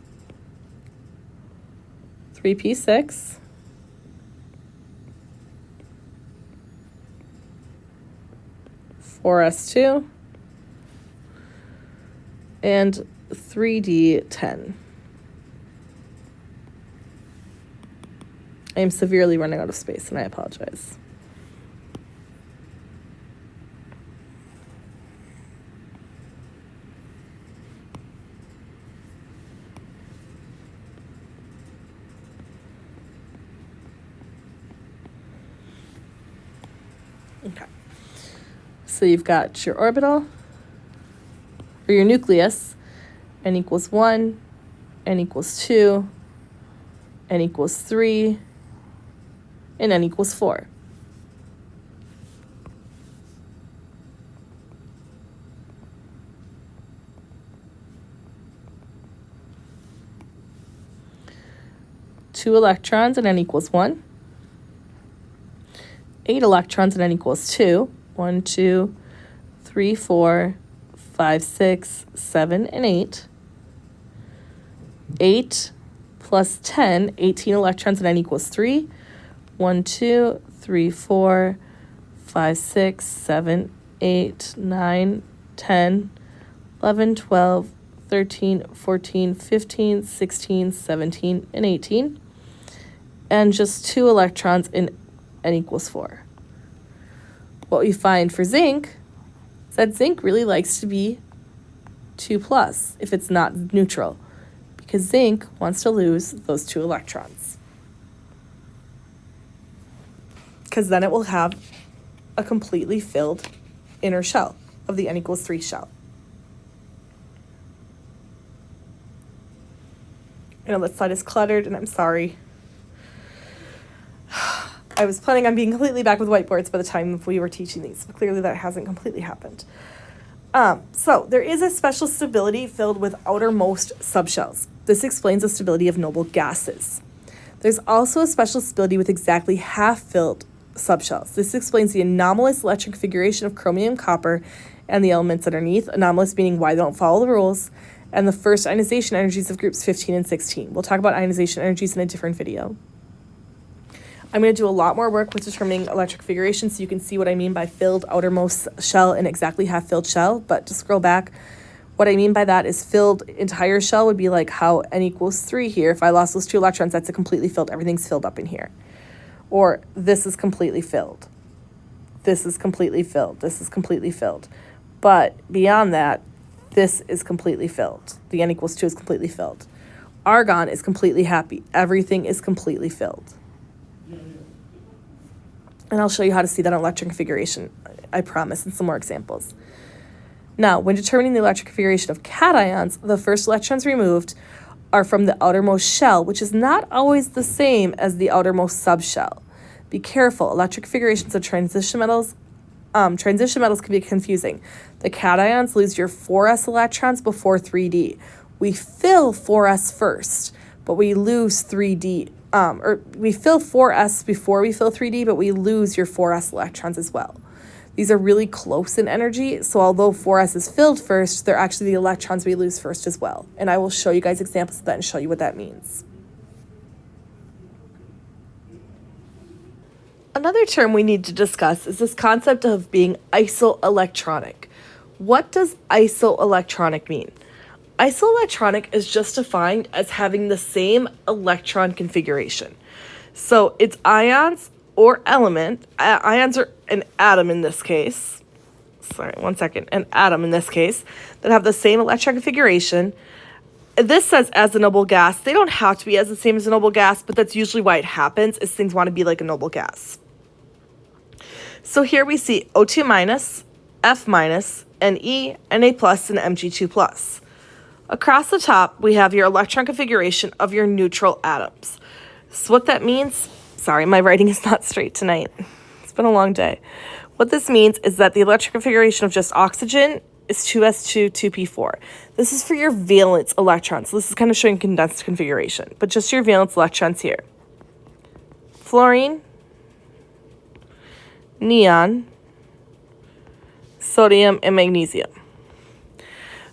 3p6, 4s2, and 3d10. I am severely running out of space, and I apologize. Okay. So you've got your orbital, or your nucleus, n equals 1, n equals 2, n equals 3, and n equals 4. Two electrons and n equals 1. 8 electrons and n equals 2. 1, 2, 3, 4, 5, 6, 7, and 8. 8 plus 10, 18 electrons and n equals 3. 1, 2, 3, 4, 5, 6, 7, 8, 9, 10, 11, 12, 13, 14, 15, 16, 17, and 18. And just 2 electrons in n equals 4. What we find for zinc is that zinc really likes to be 2 plus if it's not neutral, because zinc wants to lose those 2 electrons, because then it will have a completely filled inner shell of the n equals 3 shell. I know this slide is cluttered, and I'm sorry. I was planning on being completely back with whiteboards by the time we were teaching these, but clearly that hasn't completely happened. So there is a special stability filled with outermost subshells. This explains the stability of noble gases. There's also a special stability with exactly half-filled subshells. This explains the anomalous electron configuration of chromium, copper, and the elements underneath. Anomalous meaning why they don't follow the rules, and the first ionization energies of groups 15 and 16. We'll talk about ionization energies in a different video. I'm going to do a lot more work with determining electron configuration so you can see what I mean by filled outermost shell and exactly half-filled shell. But to scroll back, what I mean by that is filled entire shell would be like how n equals 3 here. If I lost those 2 electrons, that's a completely filled. Everything's filled up in here. Or this is completely filled. This is completely filled. This is completely filled. But beyond that, this is completely filled. The n equals 2 is completely filled. Argon is completely happy. Everything is completely filled. And I'll show you how to see that in electron configuration, I promise, in some more examples. Now, when determining the electron configuration of cations, the first electrons removed are from the outermost shell, which is not always the same as the outermost subshell. Be careful, electron configurations of transition metals can be confusing. The cations lose your 4s electrons before 3d. We fill 4s first, but we lose 3d. Or we fill 4s before we fill 3d, but we lose your 4s electrons as well. These are really close in energy, so although 4s is filled first, they're actually the electrons we lose first as well. And I will show you guys examples of that and show you what that means. Another term we need to discuss is this concept of being isoelectronic. What does isoelectronic mean? Isoelectronic is just defined as having the same electron configuration. So it's ions or element. Ions are an atom in this case. An atom in this case that have the same electron configuration. This says as a noble gas. They don't have to be as the same as a noble gas, but that's usually why it happens, is things want to be like a noble gas. So here we see O2 minus, F minus, Ne, Na plus, and Mg2 plus. Across the top, we have your electron configuration of your neutral atoms. So what that means, sorry, my writing is not straight tonight. It's been a long day. What this means is that the electron configuration of just oxygen is 2s2, 2p4. This is for your valence electrons. So this is kind of showing condensed configuration, but just your valence electrons here. Fluorine, neon, sodium, and magnesium.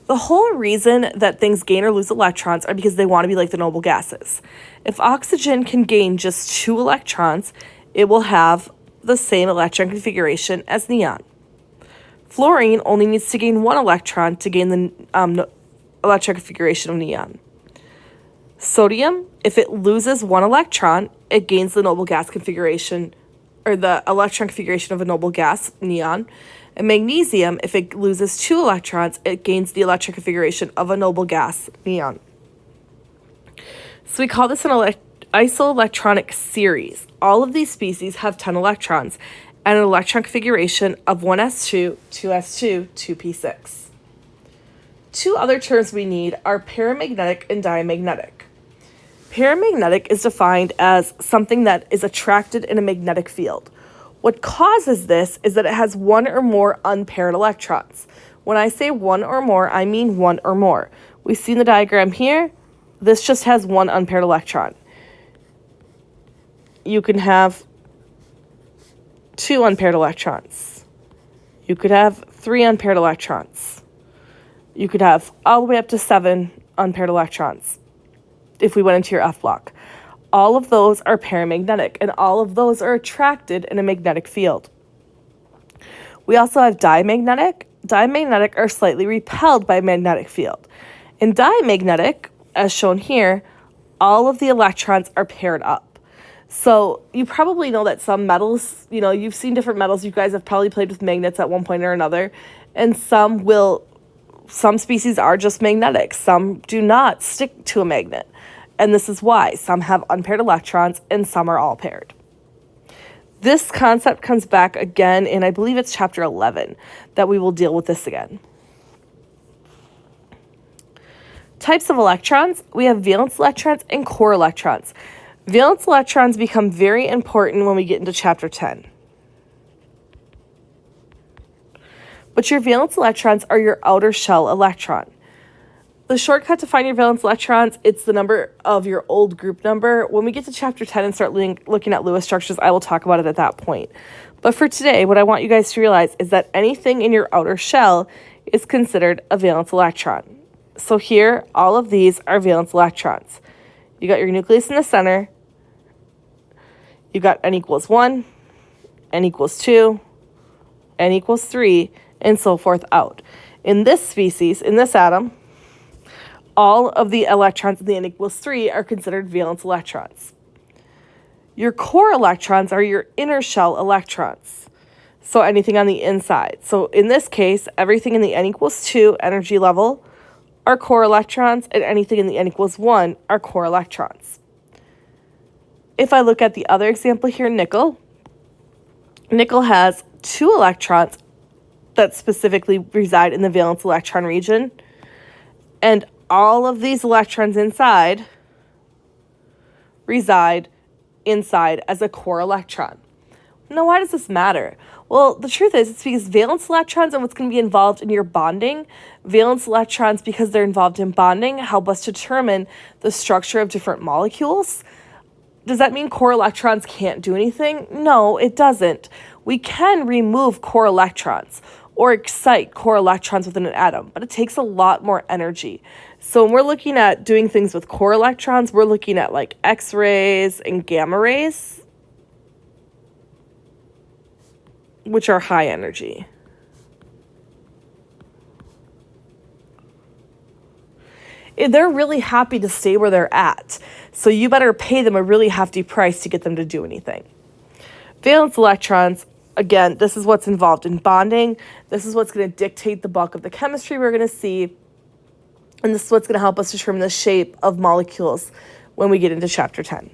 The whole reason that things gain or lose electrons are because they want to be like the noble gases. If oxygen can gain just 2 electrons, it will have the same electron configuration as neon. Fluorine only needs to gain 1 electron to gain the electron configuration of neon. Sodium, if it loses 1 electron, it gains the noble gas configuration, or the electron configuration of a noble gas, neon. And magnesium, if it loses 2 electrons, it gains the electron configuration of a noble gas, neon. So we call this an isoelectronic series. All of these species have 10 electrons and an electron configuration of 1s2, 2s2, 2p6. 2 other terms we need are paramagnetic and diamagnetic. Paramagnetic is defined as something that is attracted in a magnetic field. What causes this is that it has one or more unpaired electrons. When I say one or more, I mean one or more. We see in the diagram here, this just has one unpaired electron. You can have 2 unpaired electrons. You could have 3 unpaired electrons. You could have all the way up to 7 unpaired electrons if we went into your F block. All of those are paramagnetic, and all of those are attracted in a magnetic field. We also have diamagnetic. Diamagnetic are slightly repelled by a magnetic field. In diamagnetic, as shown here, all of the electrons are paired up. So you probably know that some metals, you've seen different metals. You guys have probably played with magnets at one point or another, and some species are just magnetic. Some do not stick to a magnet. And this is why some have unpaired electrons and some are all paired. This concept comes back again in, I believe it's chapter 11, that we will deal with this again. Types of electrons, we have valence electrons and core electrons. Valence electrons become very important when we get into chapter 10. But your valence electrons are your outer shell electron. The shortcut to find your valence electrons, it's the number of your old group number. When we get to chapter 10 and start looking at Lewis structures, I will talk about it at that point. But for today, what I want you guys to realize is that anything in your outer shell is considered a valence electron. So here, all of these are valence electrons. You got your nucleus in the center. You got n equals 1, n equals 2, n equals 3, and so forth out. In this species, in this atom, all of the electrons in the n equals 3 are considered valence electrons. Your core electrons are your inner shell electrons. So anything on the inside. So in this case, everything in the n equals 2 energy level are core electrons, and anything in the n equals 1 are core electrons. If I look at the other example here, nickel has 2 electrons that specifically reside in the valence electron region, and all of these electrons inside reside inside as a core electron. Now, why does this matter? Well, the truth is, it's because valence electrons and what's going to be involved in your bonding. Valence electrons, because they're involved in bonding, help us determine the structure of different molecules. Does that mean core electrons can't do anything? No, it doesn't. We can remove core electrons or excite core electrons within an atom, but it takes a lot more energy. So when we're looking at doing things with core electrons, we're looking at like X-rays and gamma rays, which are high energy. They're really happy to stay where they're at, so you better pay them a really hefty price to get them to do anything. Valence electrons, again, this is what's involved in bonding. This is what's going to dictate the bulk of the chemistry we're going to see, and this is what's going to help us determine the shape of molecules when we get into chapter 10.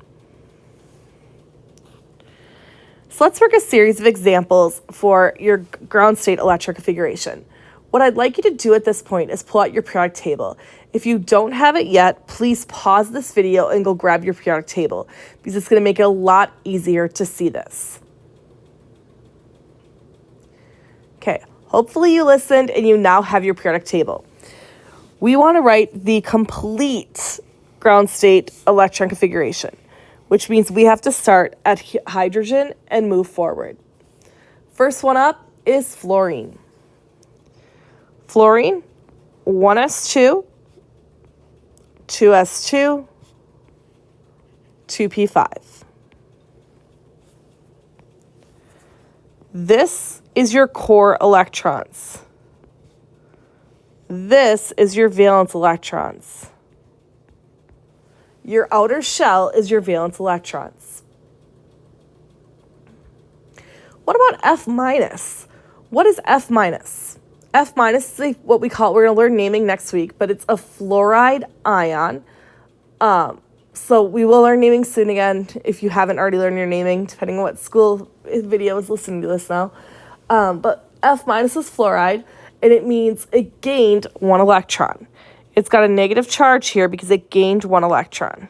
So let's work a series of examples for your ground state electron configuration. What I'd like you to do at this point is pull out your periodic table. If you don't have it yet, please pause this video and go grab your periodic table, because it's going to make it a lot easier to see this. Okay, hopefully you listened and you now have your periodic table. We want to write the complete ground state electron configuration, which means we have to start at hydrogen and move forward. First one up is fluorine. Fluorine, 1s2, 2s2, 2p5. This is your core electrons. This is your valence electrons. Your outer shell is your valence electrons. What about F minus? What is F minus? F minus is what we call, we're going to learn naming next week, but it's a fluoride ion. So we will learn naming soon again if you haven't already learned your naming, depending on what school video is listening to this now. But F minus is fluoride, and it means it gained 1 electron. It's got a negative charge here because it gained 1 electron.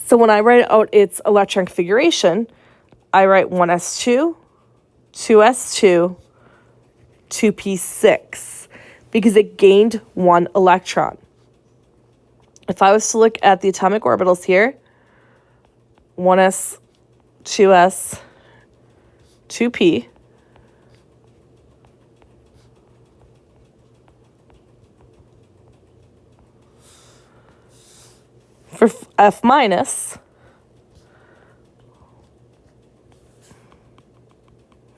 So when I write out its electron configuration, I write 1s2, 2s2, 2p6, because it gained one electron. If I was to look at the atomic orbitals here, 1s, 2s, 2p, for F minus,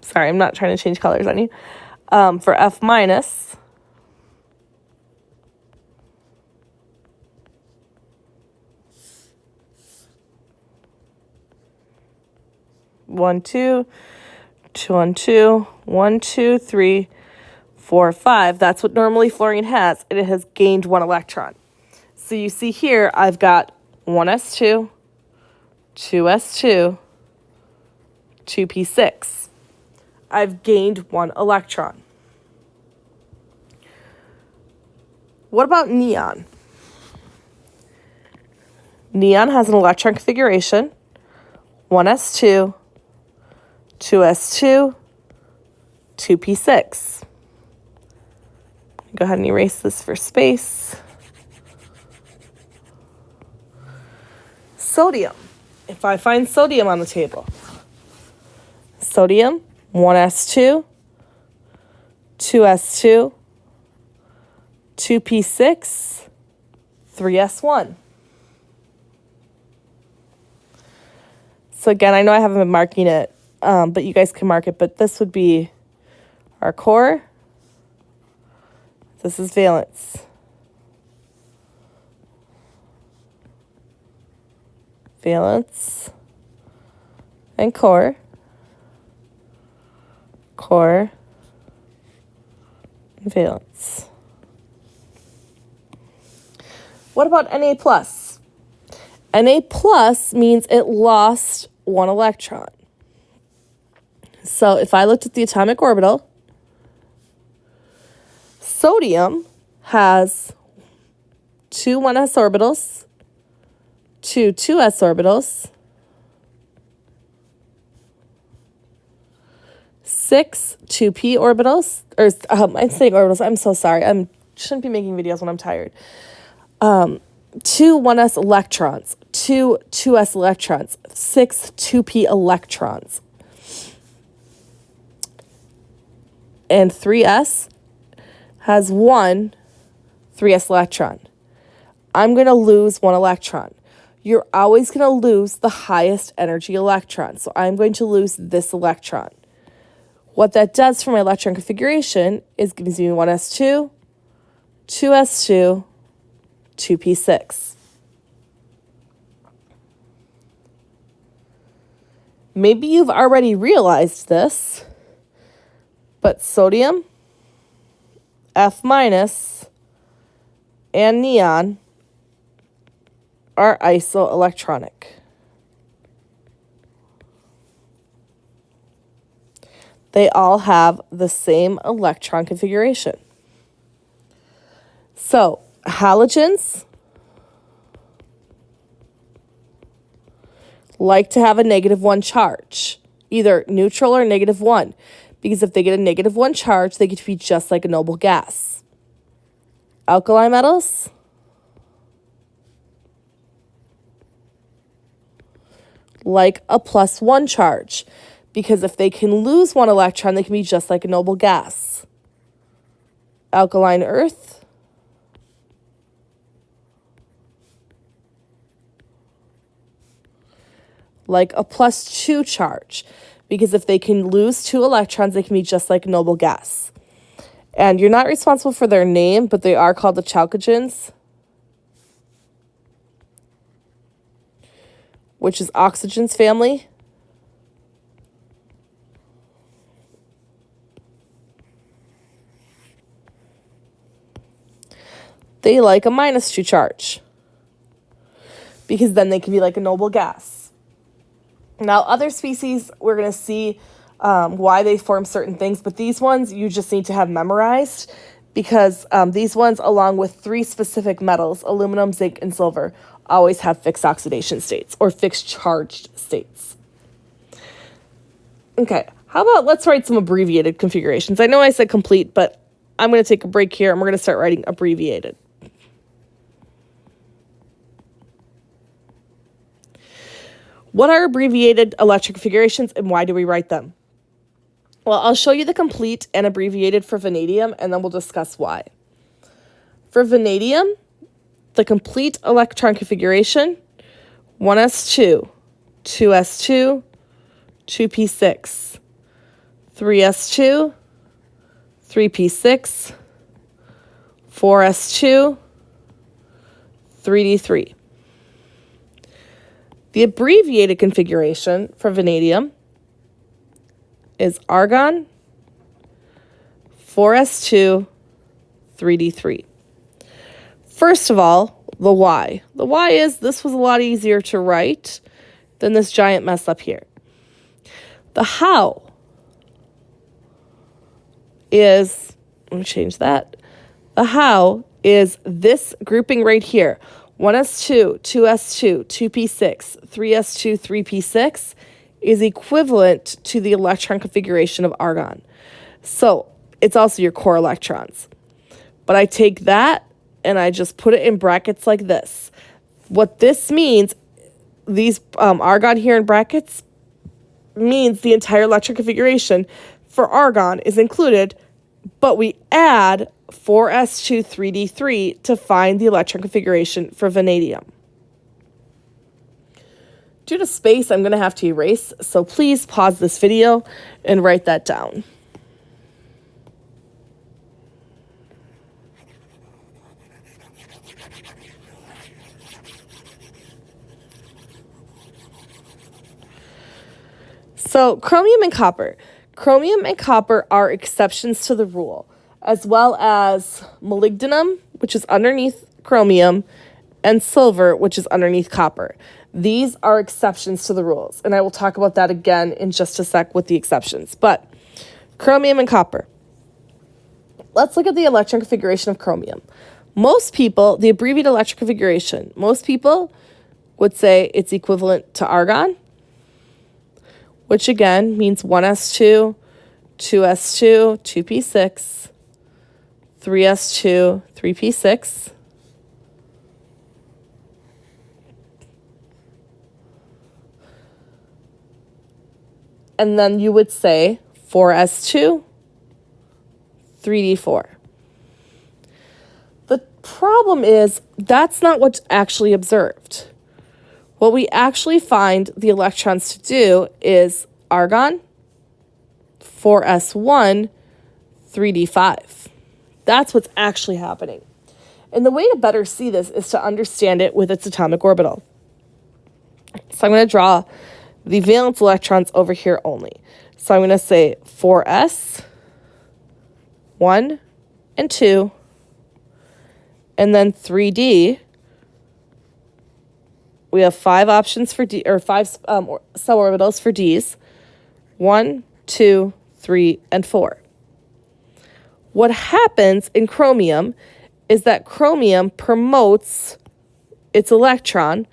sorry, I'm not trying to change colors on you. For F minus, one, two, 2 on 2, 1, 2, 3, 4, 5. That's what normally fluorine has, and it has gained one electron. So you see here, I've got 1s2, 2s2, 2p6. I've gained one electron. What about neon? Neon has an electron configuration, 1s2, 2s2, 2p6. Go ahead and erase this for space. Sodium. If I find sodium on the table, sodium, 1s2, 2s2, 2p6, 3s1. So again, I know I haven't been marking it, but you guys can mark it. But this would be our core. This is valence. Valence and core, core, and valence. What about Na plus? Na plus means it lost one electron. So if I looked at the atomic orbital, sodium has two 1s orbitals, two 2s orbitals, 6 2p orbitals, or I'm saying orbitals, I'm so sorry. I shouldn't be making videos when I'm tired. 2 1s electrons, 2 2s electrons, 6 2p electrons. And 3s has one 3s electron. I'm going to lose one electron. You're always going to lose the highest energy electron. So I'm going to lose this electron. What that does for my electron configuration is gives me 1s2, 2s2, 2p6. Maybe you've already realized this, but sodium, F minus, and neon are isoelectronic. They all have the same electron configuration. So, halogens like to have a -1 charge, either neutral or -1, because if they get a -1 charge, they get to be just like a noble gas. Alkali metals like a +1 charge, because if they can lose one electron, they can be just like a noble gas. Alkaline earth like a +2 charge, because if they can lose 2 electrons, they can be just like a noble gas. And you're not responsible for their name, but they are called the chalcogens, which is oxygen's family. They like a -2 charge, because then they can be like a noble gas. Now, other species, we're going to see why they form certain things, but these ones you just need to have memorized, because these ones, along with 3 specific metals, aluminum, zinc, and silver, always have fixed oxidation states or fixed charged states. Okay, how about let's write some abbreviated configurations. I know I said complete, but I'm going to take a break here and we're going to start writing abbreviated. What are abbreviated electron configurations and why do we write them? Well, I'll show you the complete and abbreviated for vanadium, and then we'll discuss why. For vanadium, the complete electron configuration, 1s2, 2s2, 2p6, 3s2, 3p6, 4s2, 3d3. The abbreviated configuration for vanadium is argon, 4s2, 3d3. First of all, the why. The why is this was a lot easier to write than this giant mess up here. The how is, let me change that. The how is this grouping right here. 1s2, 2s2, 2p6, 3s2, 3p6 is equivalent to the electron configuration of argon. So it's also your core electrons. But I take that and I just put it in brackets like this. What this means, these argon here in brackets, means the entire electron configuration for argon is included, but we add 4s2, 3d3 to find the electron configuration for vanadium. Due to space, I'm going to have to erase, so please pause this video and write that down. So chromium and copper. Chromium and copper are exceptions to the rule, as well as molybdenum, which is underneath chromium, and silver, which is underneath copper. These are exceptions to the rules, and I will talk about that again in just a sec with the exceptions. But chromium and copper. Let's look at the electron configuration of chromium. Most people, the abbreviated electron configuration, most people would say it's equivalent to argon, which again means 1s2, 2s2, 2p6, 3s2, 3p6. And then you would say 4s2, 3d4. The problem is that's not what's actually observed. What we actually find the electrons to do is argon, 4s1, 3d5. That's what's actually happening. And the way to better see this is to understand it with its atomic orbital. So I'm going to draw the valence electrons over here only. So I'm going to say 4s, 1 and 2, and then 3d. We have 5 options for D, or 5 suborbitals for Ds. 1, 2, 3, and 4. What happens in chromium is that chromium promotes its electron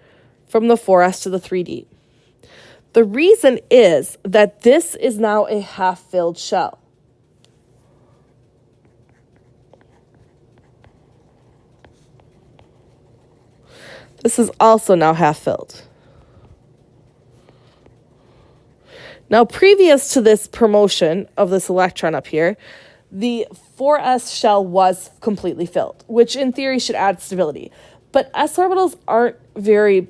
from the 4s to the 3d. The reason is that this is now a half-filled shell. This is also now half-filled. Now, previous to this promotion of this electron up here, the 4s shell was completely filled, which in theory should add stability. But s orbitals aren't very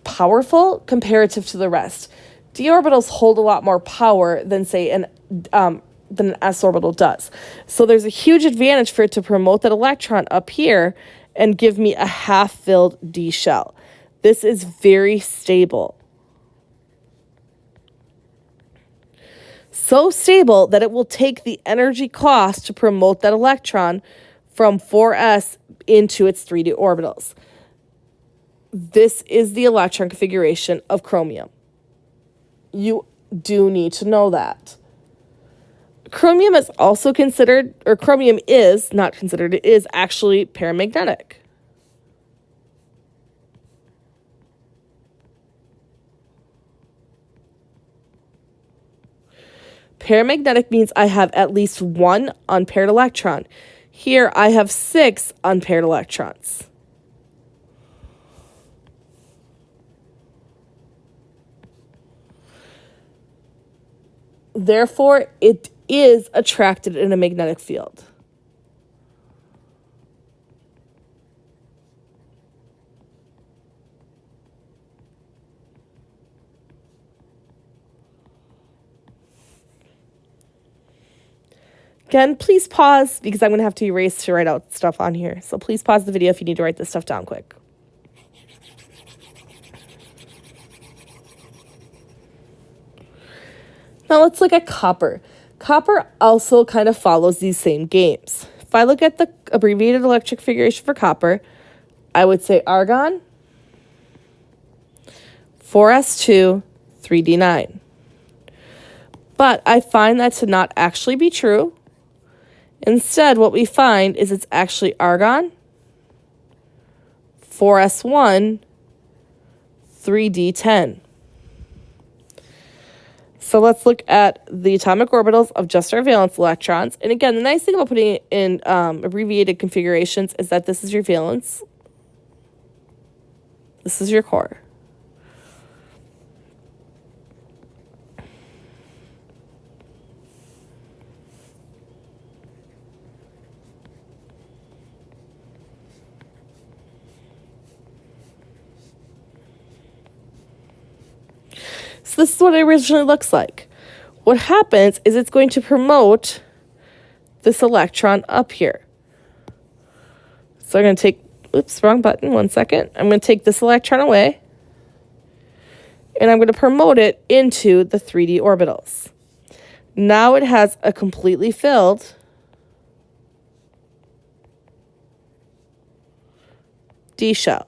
powerful comparative to the rest. D orbitals hold a lot more power than, say, than an s orbital does. So there's a huge advantage for it to promote that electron up here and give me a half-filled D shell. This is very stable. So stable that it will take the energy cost to promote that electron from 4s into its 3d orbitals. This is the electron configuration of chromium. You do need to know that. Chromium is also considered, or chromium is not considered, it is actually paramagnetic. Paramagnetic means I have at least one unpaired electron. Here I have 6 unpaired electrons. Therefore, it is attracted in a magnetic field. Again, please pause because I'm going to have to erase to write out stuff on here. So please pause the video if you need to write this stuff down quick. Now let's look at copper. Copper also kind of follows these same games. If I look at the abbreviated electric configuration for copper, I would say argon, 4s2, 3d9. But I find that to not actually be true. Instead, what we find is it's actually argon, 4s1, 3d10. So let's look at the atomic orbitals of just our valence electrons. And again, the nice thing about putting it in abbreviated configurations is that this is your valence. This is your core. So this is what it originally looks like. What happens is it's going to promote this electron up here. So I'm going to take, oops, wrong button, 1 second. I'm going to take this electron away, and I'm going to promote it into the 3D orbitals. Now it has a completely filled D shell.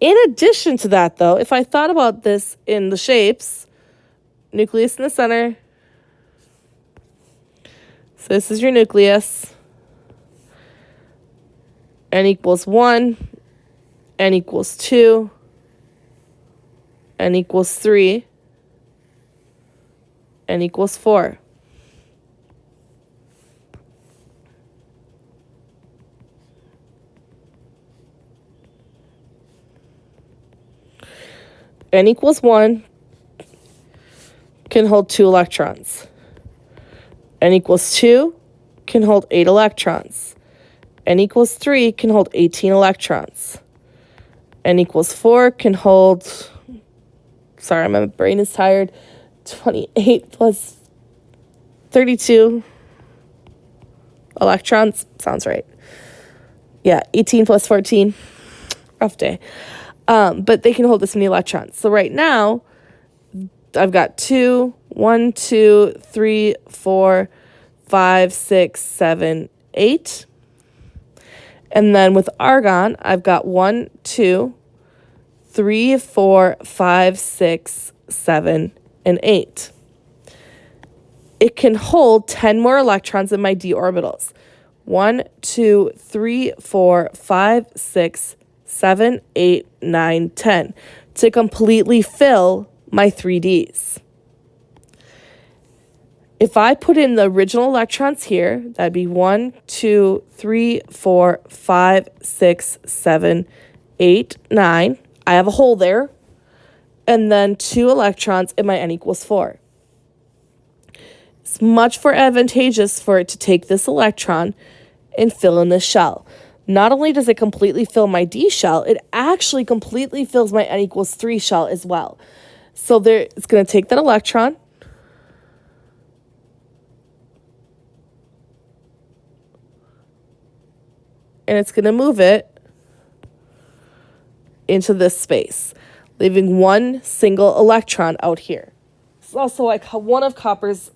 In addition to that, though, if I thought about this in the shapes, nucleus in the center. So this is your nucleus. N equals 1, N equals 2, N equals 3, N equals 4. N equals 1 can hold 2 electrons. N equals 2 can hold 8 electrons. N equals 3 can hold 18 electrons. N equals 4 can hold, sorry, my brain is tired, 28 plus 32 electrons. Sounds right. Yeah, 18 plus 14. Rough day. But they can hold this many electrons. So right now, I've got 1, 2, 3, 4, 5, 6, 7, 8. And then with argon, I've got 1, 2, 3, 4, 5, 6, 7, and 8. It can hold 10 more electrons in my d orbitals. 1, 2, 3, 4, 5, 6, 7, 8, 9, 10 to completely fill my 3Ds. If I put in the original electrons here, that'd be 1, 2, 3, 4, 5, 6, 7, 8, 9. I have a hole there. And then 2 electrons in my N equals 4. It's much more advantageous for it to take this electron and fill in this shell. Not only does it completely fill my D shell, it actually completely fills my N equals 3 shell as well. So it's going to take that electron, and it's going to move it into this space, leaving one single electron out here. It's also like how one of copper's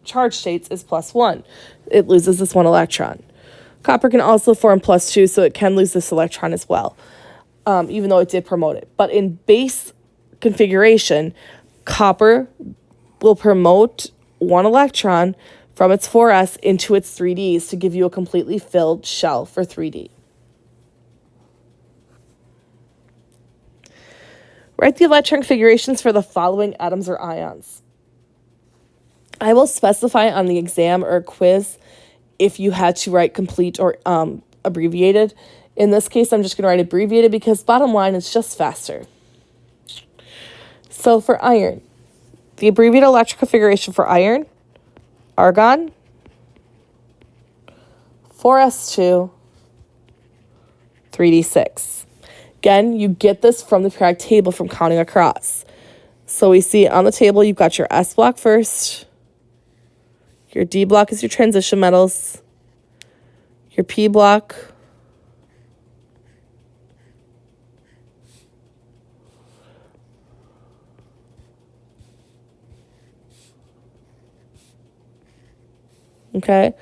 charge states is +1. It loses this one electron. Copper can also form +2, so it can lose this electron as well, even though it did promote it. But in base configuration, copper will promote one electron, from its 4s into its 3ds to give you a completely filled shell for 3D. Write the electron configurations for the following atoms or ions. I will specify on the exam or quiz if you had to write complete or abbreviated. In this case, I'm just going to write abbreviated because bottom line, it's just faster. So for iron, the abbreviated electron configuration for iron, argon, 4s2, 3d6. Again, you get this from the periodic table from counting across. So we see on the table, you've got your S block first. Your D block is your transition metals. Your P block. Okay.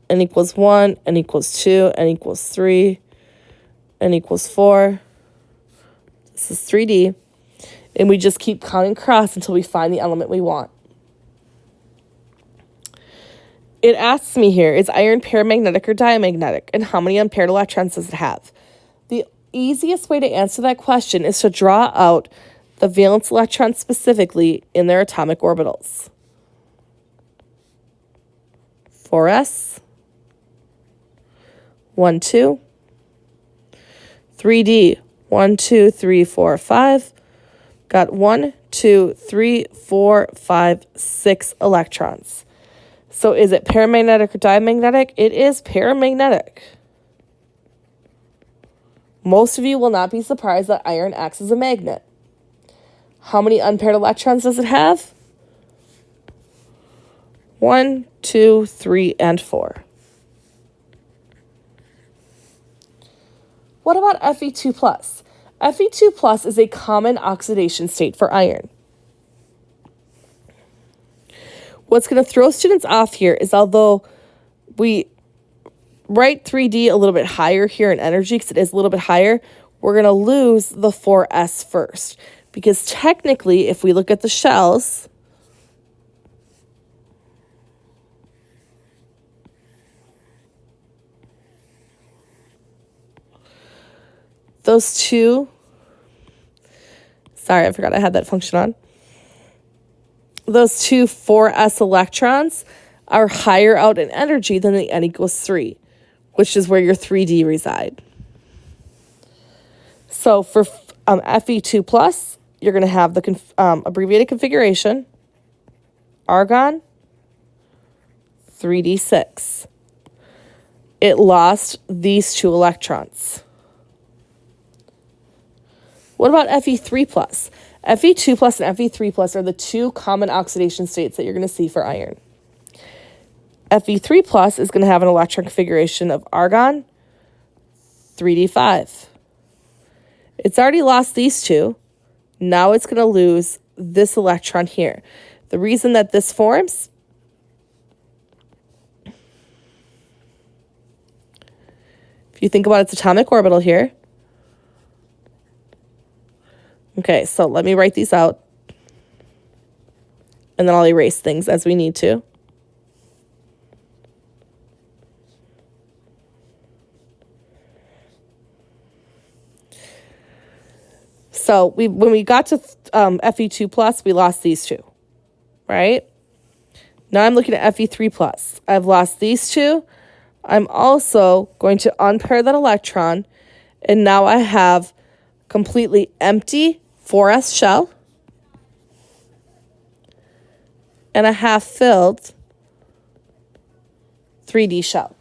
N equals 1, N equals 2, N equals 3, N equals 4. This is 3D. And we just keep counting across until we find the element we want. It asks me here, is iron paramagnetic or diamagnetic? And how many unpaired electrons does it have? The easiest way to answer that question is to draw out the valence electrons specifically in their atomic orbitals. 4s, 1, 2, 3d, 1, 2, 3, 4, 5. Got 1, 2, 3, 4, 5, 6 electrons. So is it paramagnetic or diamagnetic? It is paramagnetic. Most of you will not be surprised that iron acts as a magnet. How many unpaired electrons does it have? 1, 2, 3, and 4. What about Fe2+? Fe2+ is a common oxidation state for iron. What's going to throw students off here is although we write 3D a little bit higher here in energy because it is a little bit higher, we're going to lose the 4s first. Because technically, if we look at the shells, those two, sorry, I forgot I had that function on. Those two 4s electrons are higher out in energy than the N equals 3, which is where your 3D reside. So for Fe2+, you're going to have the abbreviated configuration, argon, 3d6. It lost these 2 electrons. What about Fe3+? Fe2+ and Fe3+ are the 2 common oxidation states that you're going to see for iron. Fe3+ is going to have an electron configuration of argon, 3d5. It's already lost these 2. Now it's going to lose this electron here. The reason that this forms, if you think about its atomic orbital here, okay, so let me write these out, and then I'll erase things as we need to. So when we got to Fe2+, we lost these 2, right? Now I'm looking at Fe3+. I've lost these 2. I'm also going to unpair that electron, and now I have completely empty 4s shell and a half-filled 3D shell.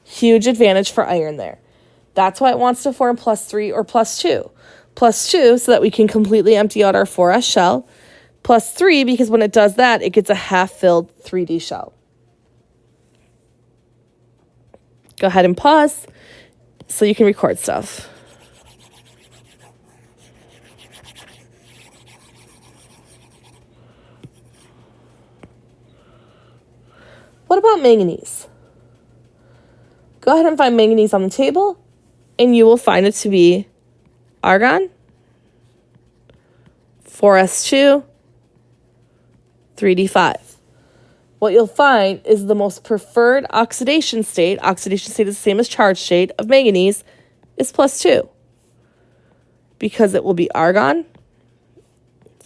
Huge advantage for iron there. That's why it wants to form +3 or +2. +2 so that we can completely empty out our 4s shell. +3 because when it does that, it gets a half-filled 3D shell. Go ahead and pause so you can record stuff. What about manganese? Go ahead and find manganese on the table, and you will find it to be argon, 4s2, 3d5. what you'll find is the most preferred oxidation state is the same as charge state of manganese, is +2. Because it will be argon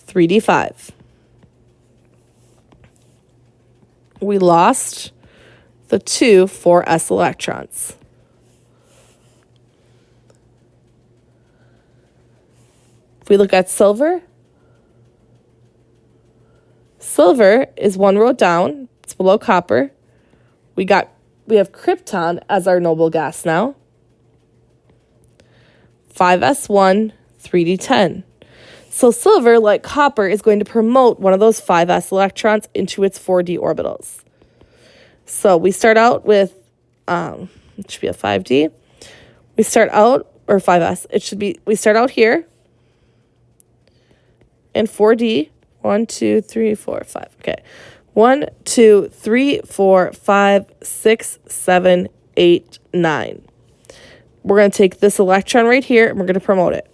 3d5. We lost the 2 4s electrons. If we look at silver, silver is one row down. It's below copper. We have krypton as our noble gas now. 5s1, 3d10. So silver, like copper, is going to promote one of those 5s electrons into its 4d orbitals. So we start out with, it should be a 5d. We start out, or 5s, we start out here in 4d. 1, 2, 3, 4, 5. Okay. 1, 2, 3, 4, 5, 6, 7, 8, 9. We're going to take this electron right here and we're going to promote it.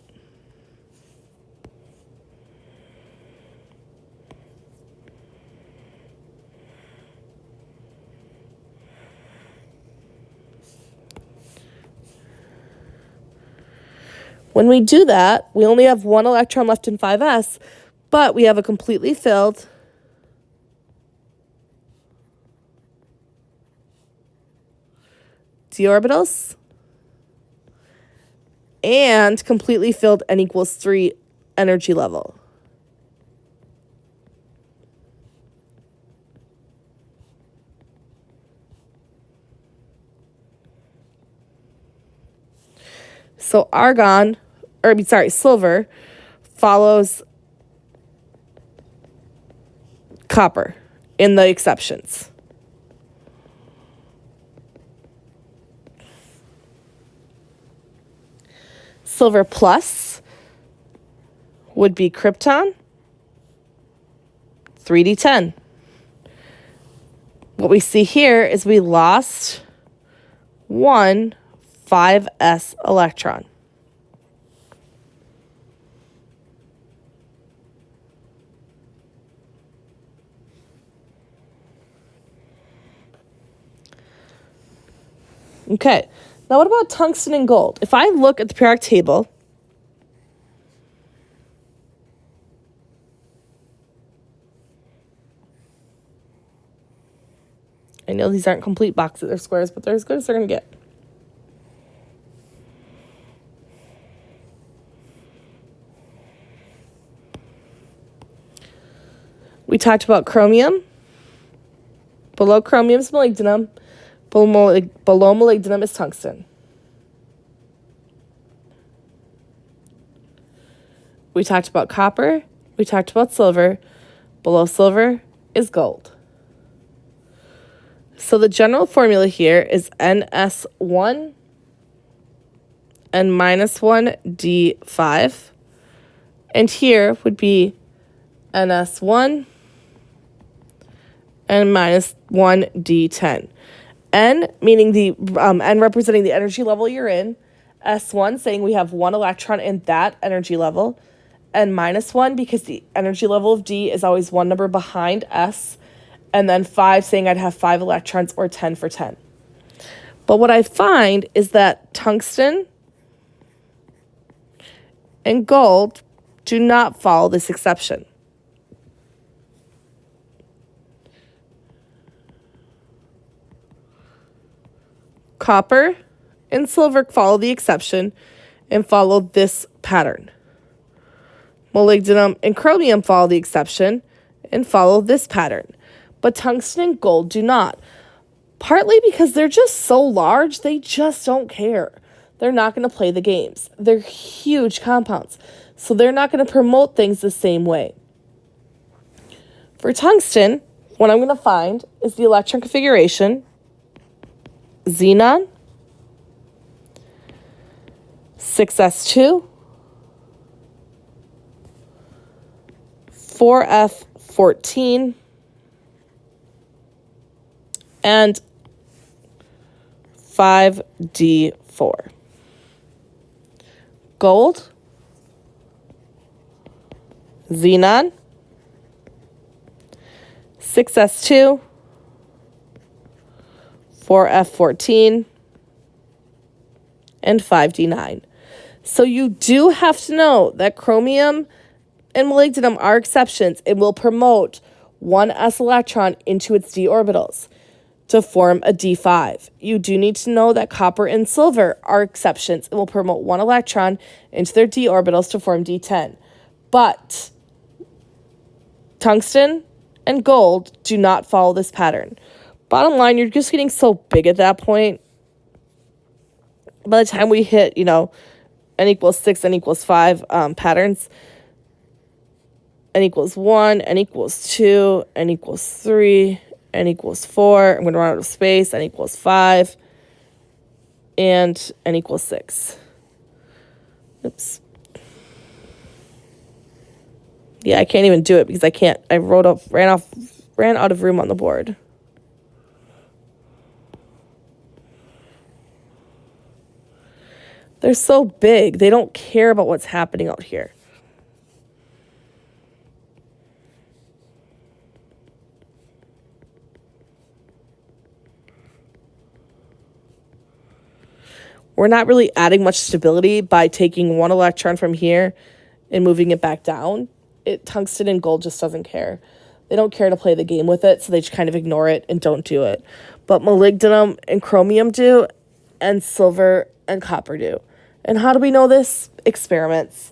When we do that, we only have one electron left in 5s, but we have a completely filled d orbitals and completely filled n equals 3 energy level. So silver follows copper in the exceptions. Silver plus would be krypton, 3d10. What we see here is we lost one 5s electron. Okay, now what about tungsten and gold? If I look at the periodic table, I know these aren't complete boxes, they're squares, but they're as good as they're going to get. We talked about chromium. Below chromium is molybdenum. Below molybdenum is tungsten. We talked about copper. We talked about silver. Below silver is gold. So the general formula here is NS1 and -1 D5. And here would be NS1 and -1 D10. N meaning the N representing the energy level you're in. S1 saying we have one electron in that energy level. And -1 because the energy level of D is always one number behind S. And then 5 saying I'd have 5 electrons, or 10 for 10. But what I find is that tungsten and gold do not follow this exception. Copper and silver follow the exception and follow this pattern. Molybdenum and chromium follow the exception and follow this pattern. But tungsten and gold do not. Partly because they're just so large, they just don't care. They're not going to play the games. They're huge compounds, so they're not going to promote things the same way. For tungsten, what I'm going to find is the electron configuration: xenon, 6s2, 4f14, and 5d4. Gold, xenon, 6s2, 4F14, and 5D9. So you do have to know that chromium and molybdenum are exceptions and will promote one s electron into its d orbitals to form a d5. You do need to know that copper and silver are exceptions and will promote one electron into their d orbitals to form d10. But tungsten and gold do not follow this pattern. Bottom line, you're just getting so big at that point. By the time we hit, n equals 6, n equals 5 patterns, n equals 1, n equals 2, n equals 3, n equals 4. I'm going to run out of space. N equals 5. And n equals 6. Oops. Yeah, I can't even do it because I can't. I ran out of room on the board. They're so big. They don't care about what's happening out here. We're not really adding much stability by taking one electron from here and moving it back down. Tungsten and gold just doesn't care. They don't care to play the game with it, so they just kind of ignore it and don't do it. But molybdenum and chromium do, and silver and copper do. And how do we know this? Experiments.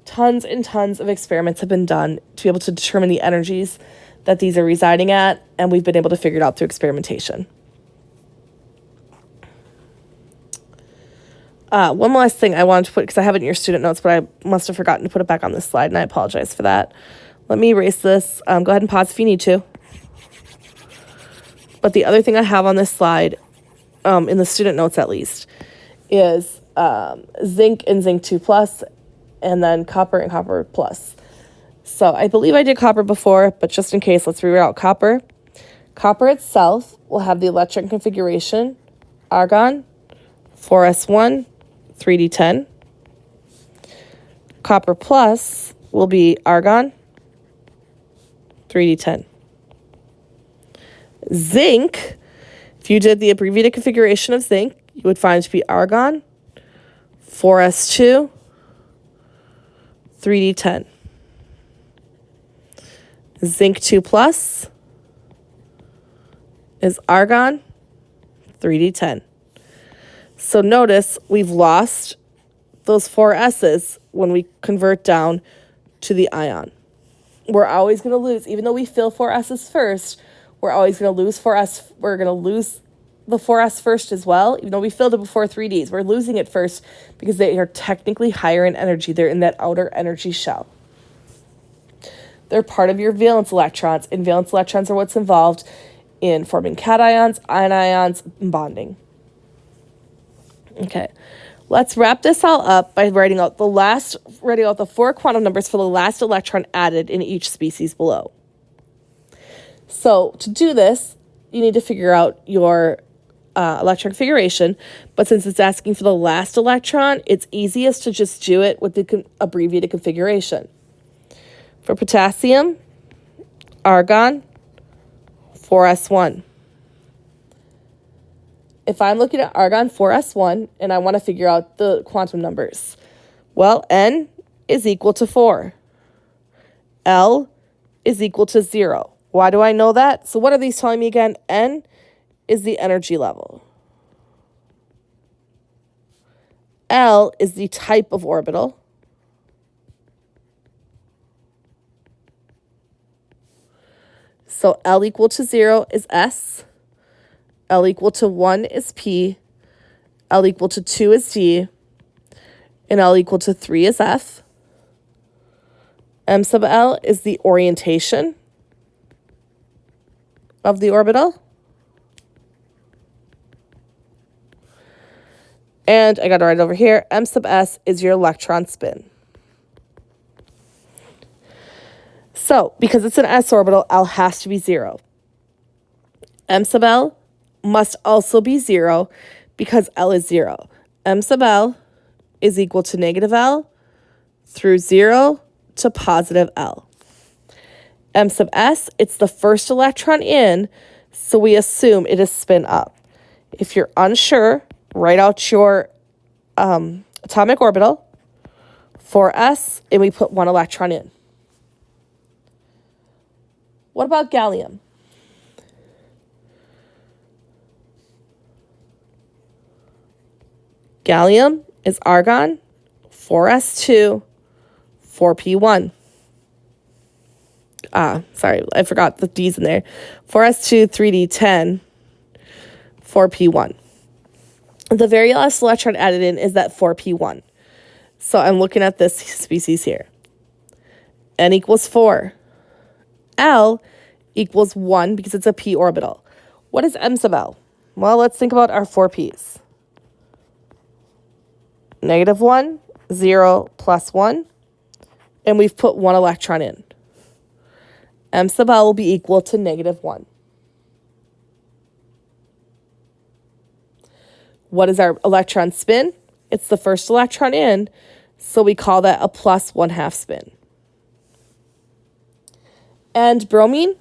Tons and tons of experiments have been done to be able to determine the energies that these are residing at, and we've been able to figure it out through experimentation. One last thing I wanted to put, because I have it in your student notes, but I must have forgotten to put it back on this slide, and I apologize for that. Let me erase this. Go ahead and pause if you need to. But the other thing I have on this slide, in the student notes at least, is zinc and zinc 2+, and then copper and copper plus. So I believe I did copper before, but just in case, let's read out copper. Copper itself will have the electron configuration, argon, 4s1, 3d10. Copper plus will be argon, 3d10. Zinc, if you did the abbreviated configuration of zinc, you would find it to be argon, 4s2, 3d10. Zinc 2 plus is argon, 3d10. So notice we've lost those 4 S's when we convert down to the ion. We're always going to lose, even though we fill 4 S's first, we're always going to lose 4S. We're going to lose the 4S first as well, even though we filled it before 3Ds. We're losing it first because they are technically higher in energy. They're in that outer energy shell. They're part of your valence electrons, and valence electrons are what's involved in forming cations, anions, and bonding. Okay, let's wrap this all up by writing out the 4 quantum numbers for the last electron added in each species below. So to do this, you need to figure out your electron configuration, but since it's asking for the last electron, it's easiest to just do it with the abbreviated configuration. For potassium, argon, 4s1. If I'm looking at argon 4s1 and I want to figure out the quantum numbers, well, N is equal to 4. L is equal to 0. Why do I know that? So what are these telling me again? N is the energy level. L is the type of orbital. So L equal to 0 is S. L equal to 1 is P. L equal to 2 is D. And L equal to 3 is F. M sub L is the orientation of the orbital. And I got to write it over here. M sub S is your electron spin. So, because it's an s orbital, L has to be 0. M sub L must also be 0 because L is 0. M sub L is equal to negative L through 0 to positive L. M sub S, it's the first electron in, so we assume it is spin up. If you're unsure, write out your atomic orbital for S, and we put 1 electron in. What about gallium? Gallium is argon, 4s2, 4p1. Sorry, I forgot the D's in there. 4s2, 3d10, 4p1. The very last electron added in is that 4p1. So I'm looking at this species here. N equals 4. L equals 1 because it's a p orbital. What is m sub L? Well, let's think about our 4 p's. -1, 0, plus 1. And we've put 1 electron in. M sub L will be equal to -1. What is our electron spin? It's the first electron in, so we call that a plus 1/2 spin. And bromine,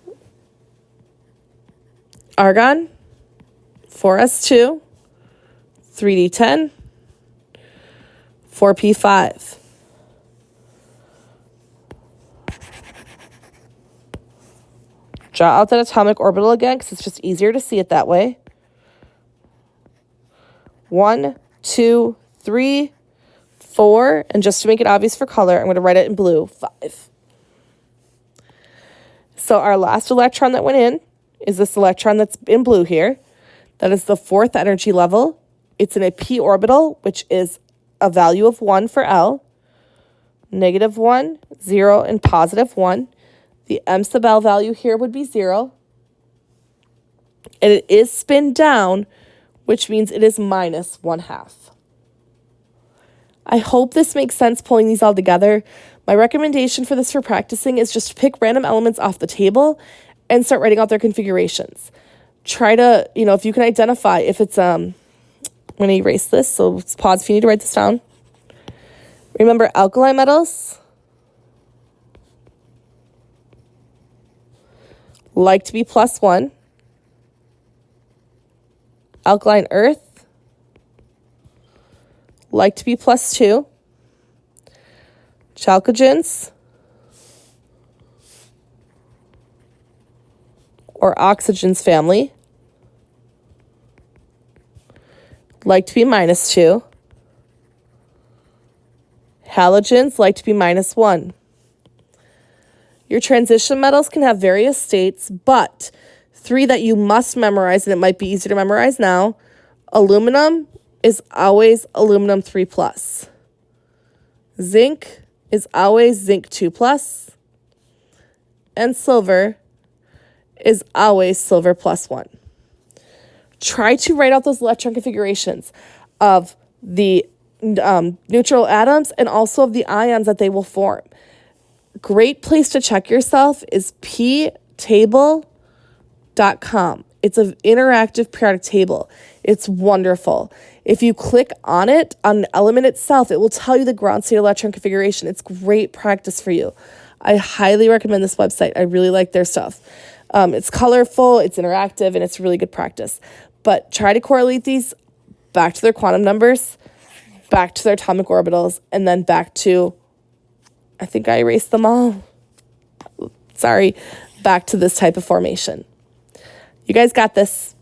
argon, 4s2, 3d10, 4p5. Draw out that atomic orbital again because it's just easier to see it that way. 1, 2, 3, 4, and just to make it obvious for color, I'm going to write it in blue, 5. So our last electron that went in is this electron that's in blue here. That is the 4th energy level. It's in a p orbital, which is a value of 1 for L, -1, 0, and +1. The m sub L value here would be 0. And it is spin down, which means it is -1/2. I hope this makes sense pulling these all together. My recommendation for this for practicing is just pick random elements off the table and start writing out their configurations. Try to, if you can identify if it's, I'm going to erase this, so let's pause if you need to write this down. Remember alkali metals like to be +1. Alkaline earth like to be +2. Chalcogens or oxygens family like to be -2. Halogens like to be -1. Your transition metals can have various states, but 3 that you must memorize, and it might be easier to memorize now. Aluminum is always aluminum 3+. Zinc is always zinc 2+. And silver is always silver +1. Try to write out those electron configurations of the neutral atoms and also of the ions that they will form. Great place to check yourself is ptable.com. It's an interactive periodic table. It's wonderful. If you click on it, on an element itself, it will tell you the ground state electron configuration. It's great practice for you. I highly recommend this website. I really like their stuff. It's colorful, it's interactive, and it's really good practice. But try to correlate these back to their quantum numbers, back to their atomic orbitals, and then back to, I think I erased them all. Sorry, back to this type of formation. You guys got this.